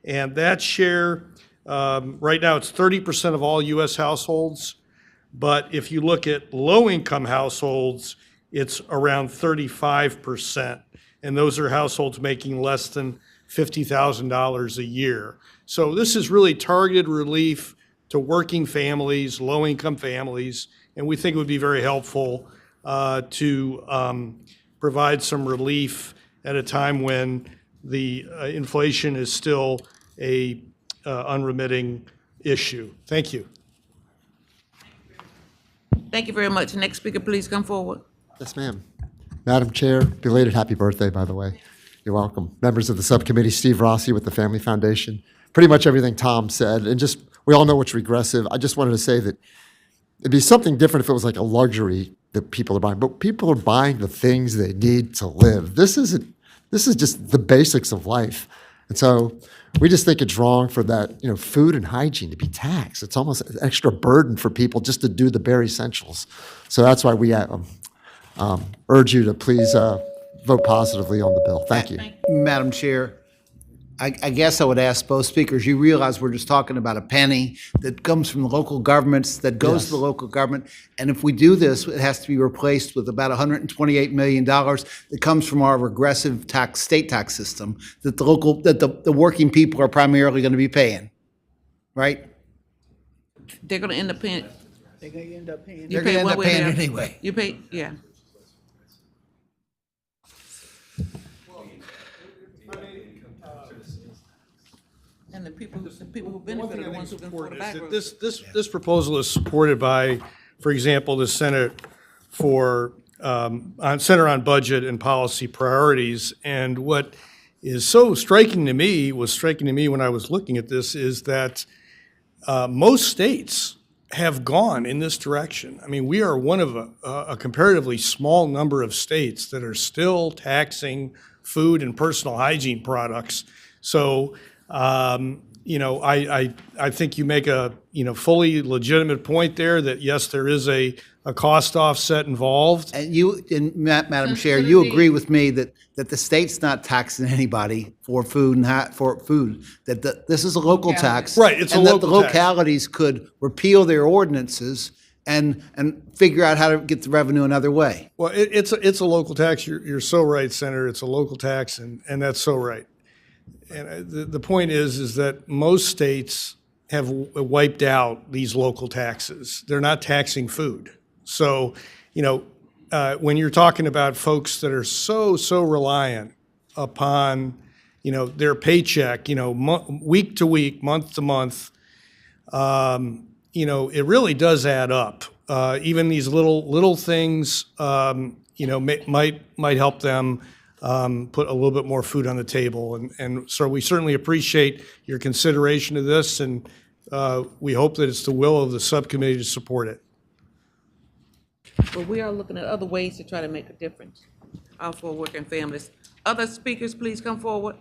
[SPEAKER 13] And that share, right now it's 30% of all U.S. households. But if you look at low-income households, it's around 35%. And those are households making less than $50,000 a year. So this is really targeted relief to working families, low-income families, and we think it would be very helpful to provide some relief at a time when the inflation is still a unremitting issue. Thank you.
[SPEAKER 2] Thank you very much. Next speaker, please come forward.
[SPEAKER 14] Yes, ma'am. Madam Chair, belated happy birthday, by the way. You're welcome. Members of the subcommittee, Steve Rossi with the Family Foundation. Pretty much everything Tom said, and just, we all know it's regressive. I just wanted to say that it'd be something different if it was like a luxury that people are buying, but people are buying the things they need to live. This is just the basics of life. And so we just think it's wrong for that, food and hygiene to be taxed. It's almost an extra burden for people just to do the bare essentials. So that's why we urge you to please vote positively on the bill. Thank you.
[SPEAKER 11] Madam Chair, I guess I would ask both speakers, you realize we're just talking about a penny that comes from the local governments, that goes to the local government. And if we do this, it has to be replaced with about $128 million that comes from our regressive state tax system that the working people are primarily going to be paying, right?
[SPEAKER 2] They're gonna end up paying.
[SPEAKER 1] They're going to end up paying.
[SPEAKER 11] They're going to end up paying anyway.
[SPEAKER 2] You pay, yeah. And the people who benefit are the ones who can afford the back roads.
[SPEAKER 13] This proposal is supported by, for example, the Senate Center on Budget and Policy Priorities. And what is so striking to me when I was looking at this is that most states have gone in this direction. I mean, we are one of a comparatively small number of states that are still taxing food and personal hygiene products. So, I think you make a, fully legitimate point there that, yes, there is a cost offset involved.
[SPEAKER 11] And Madam Chair, you agree with me that the state's not taxing anybody for food that this is a local tax.
[SPEAKER 13] Right, it's a
[SPEAKER 11] and that
[SPEAKER 13] local
[SPEAKER 11] the
[SPEAKER 13] tax.
[SPEAKER 11] localities could repeal their ordinances and figure out how to get the revenue another way.
[SPEAKER 13] Well, it's a local tax. You're so right, Senator. It's a local tax, and that's so right. And the point is that most states have wiped out these local taxes. They're not taxing food. So, when you're talking about folks that are so reliant upon, their paycheck, week to week, month to month, it really does add up. Even these little things, might help them put a little bit more food on the table. And so we certainly appreciate your consideration of this, and we hope that it's the will of the subcommittee to support it.
[SPEAKER 2] But we are looking at other ways to try to make a difference for working families. Other speakers, please come forward.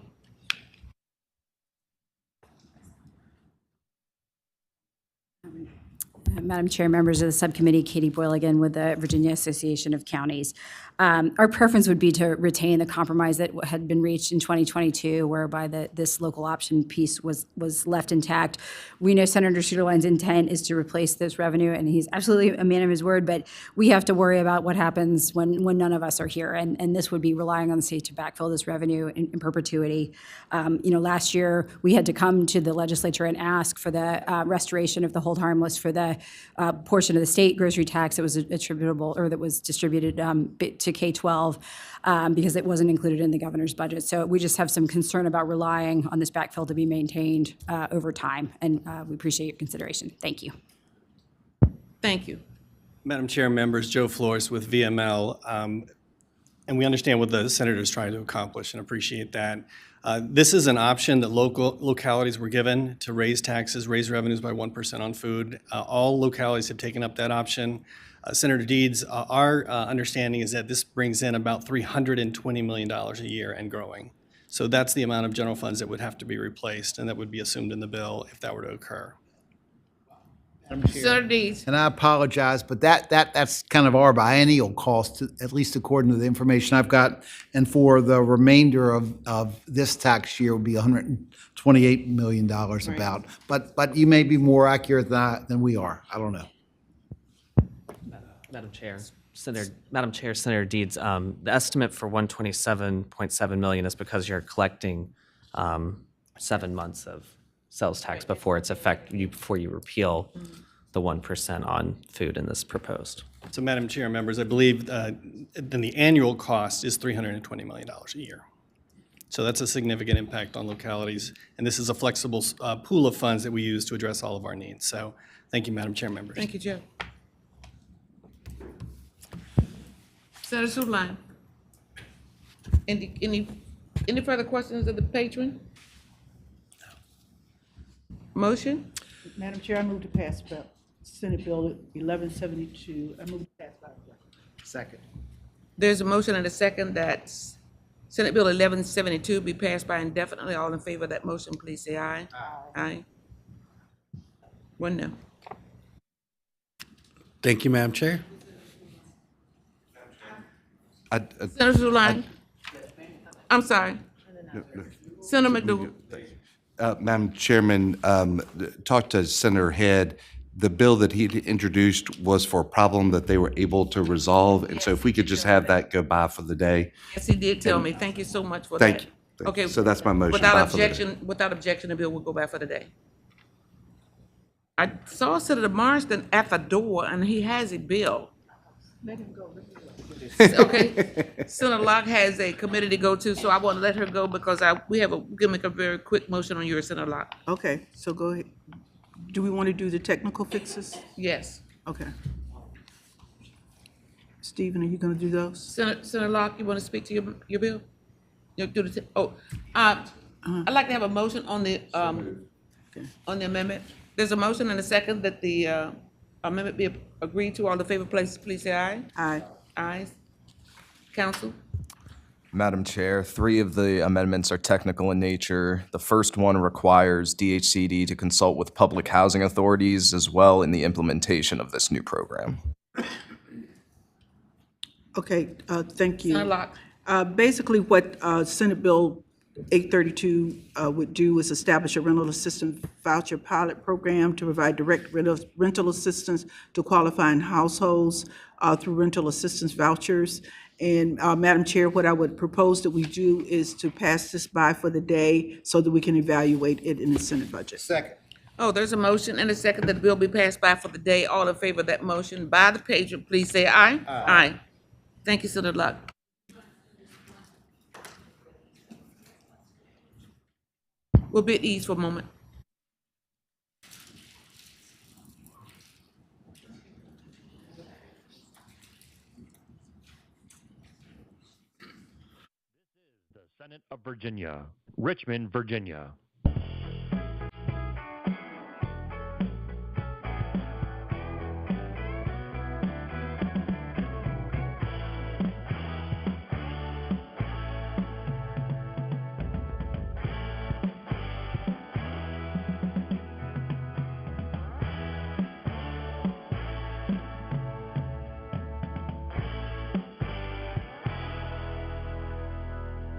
[SPEAKER 20] Madam Chair, members of the subcommittee, Katie Boyle again with the Virginia Association of Counties. Our preference would be to retain the compromise that had been reached in 2022, whereby this local option piece was left intact. We know Senator Suderline's intent is to replace this revenue, and he's absolutely a man of his word, but we have to worry about what happens when none of us are here, and this would be relying on the state to backfill this revenue in perpetuity. Last year, we had to come to the legislature and ask for the restoration of the hold harmless for the portion of the state grocery tax that was attributable or that was distributed to K-12 because it wasn't included in the governor's budget. So we just have some concern about relying on this backfill to be maintained over time, and we appreciate your consideration. Thank you.
[SPEAKER 2] Thank you.
[SPEAKER 22] Madam Chair, members, Joe Flores with VML, and we understand what the senator is trying to accomplish and appreciate that. This is an option that localities were given to raise taxes, raise revenues by 1% on food. All localities have taken up that option. Senator Deeds, our understanding is that this brings in about $320 million a year and growing. So that's the amount of general funds that would have to be replaced, and that would be assumed in the bill if that were to occur.
[SPEAKER 2] Senator Deeds.
[SPEAKER 11] And I apologize, but that's kind of our biennial cost, at least according to the information I've got. And for the remainder of this tax year would be $128 million about. But you may be more accurate than we are. I don't know.
[SPEAKER 16] Madam Chair, Senator Deeds, the estimate for 127.7 million is because you're collecting 7 months of sales tax before before you repeal the 1% on food in this proposed.
[SPEAKER 22] So Madam Chair, members, I believe then the annual cost is $320 million a year. So that's a significant impact on localities, and this is a flexible pool of funds that we use to address all of our needs. So thank you, Madam Chair, members.
[SPEAKER 2] Thank you, Jeff. Senator Suline. Any further questions of the patron? Motion?
[SPEAKER 1] Madam Chair, I move to pass Senate Bill 1172. I move to pass by the
[SPEAKER 11] Second.
[SPEAKER 2] There's a motion and a second that Senate Bill 1172 be passed by indefinitely. All in favor of that motion, please say aye. Aye. One no.
[SPEAKER 12] Thank you, Madam Chair.
[SPEAKER 2] Senator Suline. I'm sorry. Senator McDougal.
[SPEAKER 6] Madam Chairman, talked to Senator Head. The bill that he introduced was for a problem that they were able to resolve, and so if we could just have that go by for the day.
[SPEAKER 2] Yes, he did tell me. Thank you so much for
[SPEAKER 6] Thank
[SPEAKER 2] that.
[SPEAKER 6] you.
[SPEAKER 2] Okay.
[SPEAKER 6] So that's my motion.
[SPEAKER 2] Without
[SPEAKER 6] Bye for the day.
[SPEAKER 2] objection, the bill will go back for the day. I saw Senator Marsden at the door, and he has a bill. Let him go. Okay. Senator Locke has a committee to go to, so I want to let her go because we can make a very quick motion on yours, Senator Locke.
[SPEAKER 1] Okay, so go ahead. Do we want to do the technical fixes?
[SPEAKER 2] Yes.
[SPEAKER 1] Okay. Stephen, are you going to do those?
[SPEAKER 2] Senator Locke, you want to speak to your bill? You do I'd like to have a motion on the amendment. There's a motion and a second that the amendment be agreed to. All in favor, please say aye.
[SPEAKER 1] Aye.
[SPEAKER 2] Ayes. Council?
[SPEAKER 8] Madam Chair, 3 of the amendments are technical in nature. The first one requires DHCD to consult with public housing authorities as well in the implementation of this new program.
[SPEAKER 1] Okay, thank you.
[SPEAKER 2] Senator Locke.
[SPEAKER 1] Basically, what Senate Bill 832 would do is establish a rental assistance voucher pilot program to provide direct rental assistance to qualifying households through rental assistance vouchers. And Madam Chair, what I would propose that we do is to pass this by for the day so that we can evaluate it in the Senate budget.
[SPEAKER 11] Second.
[SPEAKER 2] Oh, there's a motion and a second that the bill be passed by for the day. All in favor of that motion by the patron, please say aye. Aye. Thank you, Senator Locke. We'll be at ease for a moment.
[SPEAKER 17] The Senate of Virginia, Richmond, Virginia.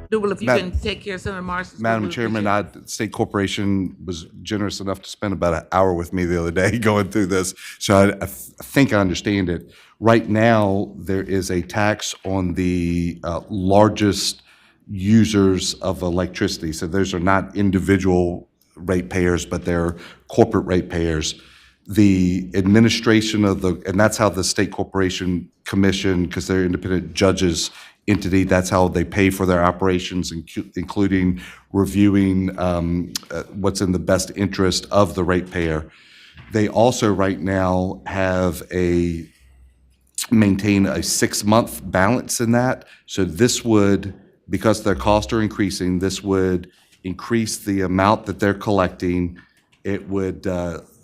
[SPEAKER 2] Dougal, if you can take care of Senator Marsden's.
[SPEAKER 6] Madam Chairman, State Corporation was generous enough to spend about an hour with me the other day going through this, so I think I understand it. Right now, there is a tax on the largest users of electricity. So those are not individual ratepayers, but they're corporate ratepayers. The administration of and that's how the State Corporation Commission, because they're independent judges entity, that's how they pay for their operations, including reviewing what's in the best interest of the ratepayer. They also right now have maintain a 6-month balance in that. So this would, because their costs are increasing, this would increase the amount that they're collecting. It would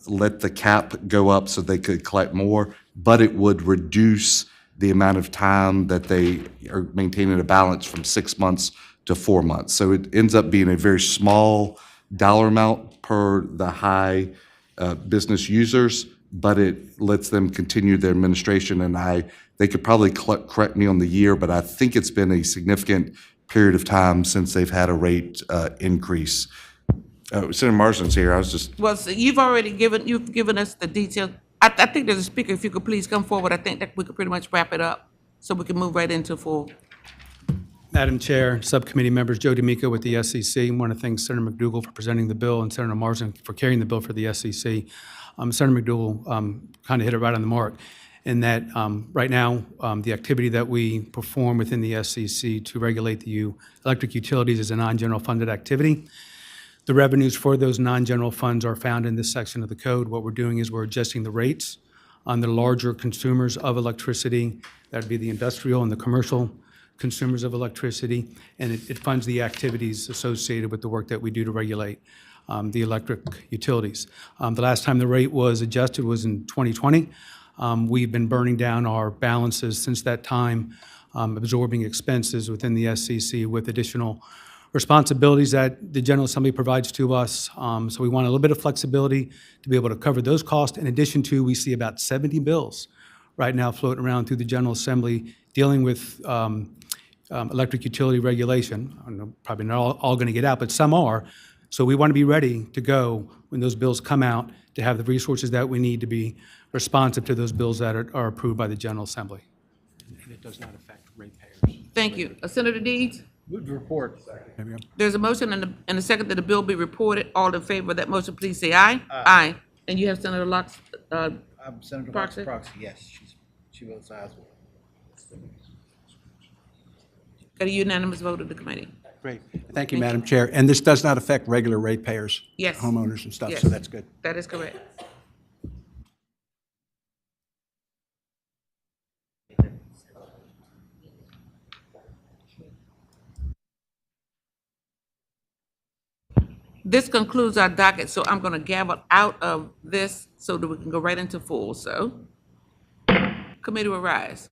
[SPEAKER 6] let the cap go up so they could collect more, but it would reduce the amount of time that they are maintaining a balance from 6 months to 4 months. So it ends up being a very small dollar amount per the high business users, but it lets them continue their administration. And they could probably correct me on the year, but I think it's been a significant period of time since they've had a rate increase. Senator Marsden's here. I was just.
[SPEAKER 2] Well, so you've given us the detail. I think there's a speaker. If you could please come forward, I think that we could pretty much wrap it up so we can move right into full.
[SPEAKER 5] Madam Chair, subcommittee members, Joe D'Amico with the SEC. I want to thank Senator McDougal for presenting the bill and Senator Marsden for carrying the bill for the SEC. Senator McDougal kind of hit it right on the mark in that right now, the activity that we perform within the SEC to regulate the electric utilities is a non-general funded activity. The revenues for those non-general funds are found in this section of the code. What we're doing is we're adjusting the rates on the larger consumers of electricity. That would be the industrial and the commercial consumers of electricity, and it funds the activities associated with the work that we do to regulate the electric utilities. The last time the rate was adjusted was in 2020. We've been burning down our balances since that time, absorbing expenses within the SEC with additional responsibilities that the General Assembly provides to us. So we want a little bit of flexibility to be able to cover those costs. In addition to, we see about 70 bills right now floating around through the General Assembly dealing with electric utility regulation. I don't know, probably not all going to get out, but some are. So we want to be ready to go when those bills come out to have the resources that we need to be responsive to those bills that are approved by the General Assembly.
[SPEAKER 13] And it does not affect ratepayers.
[SPEAKER 2] Thank you. Senator Deeds?
[SPEAKER 13] Move to report.
[SPEAKER 2] There's a motion and a second that the bill be reported. All in favor of that motion, please say aye. Aye. And you have Senator Locke's,
[SPEAKER 11] Senator
[SPEAKER 2] Proxy?
[SPEAKER 11] Proxy, yes, she votes aye as well.
[SPEAKER 2] got a unanimous vote of the committee.
[SPEAKER 18] Great. Thank you, Madam Chair. And this does not affect regular ratepayers?
[SPEAKER 2] Yes.
[SPEAKER 18] Homeowners and stuff,
[SPEAKER 2] Yes.
[SPEAKER 18] so that's good.
[SPEAKER 2] That is correct. This concludes our docket, so I'm going to gavel out of this so that we can go right into full. So, committee will rise.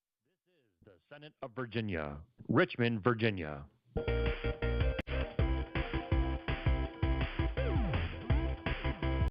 [SPEAKER 17] The Senate of Virginia, Richmond, Virginia.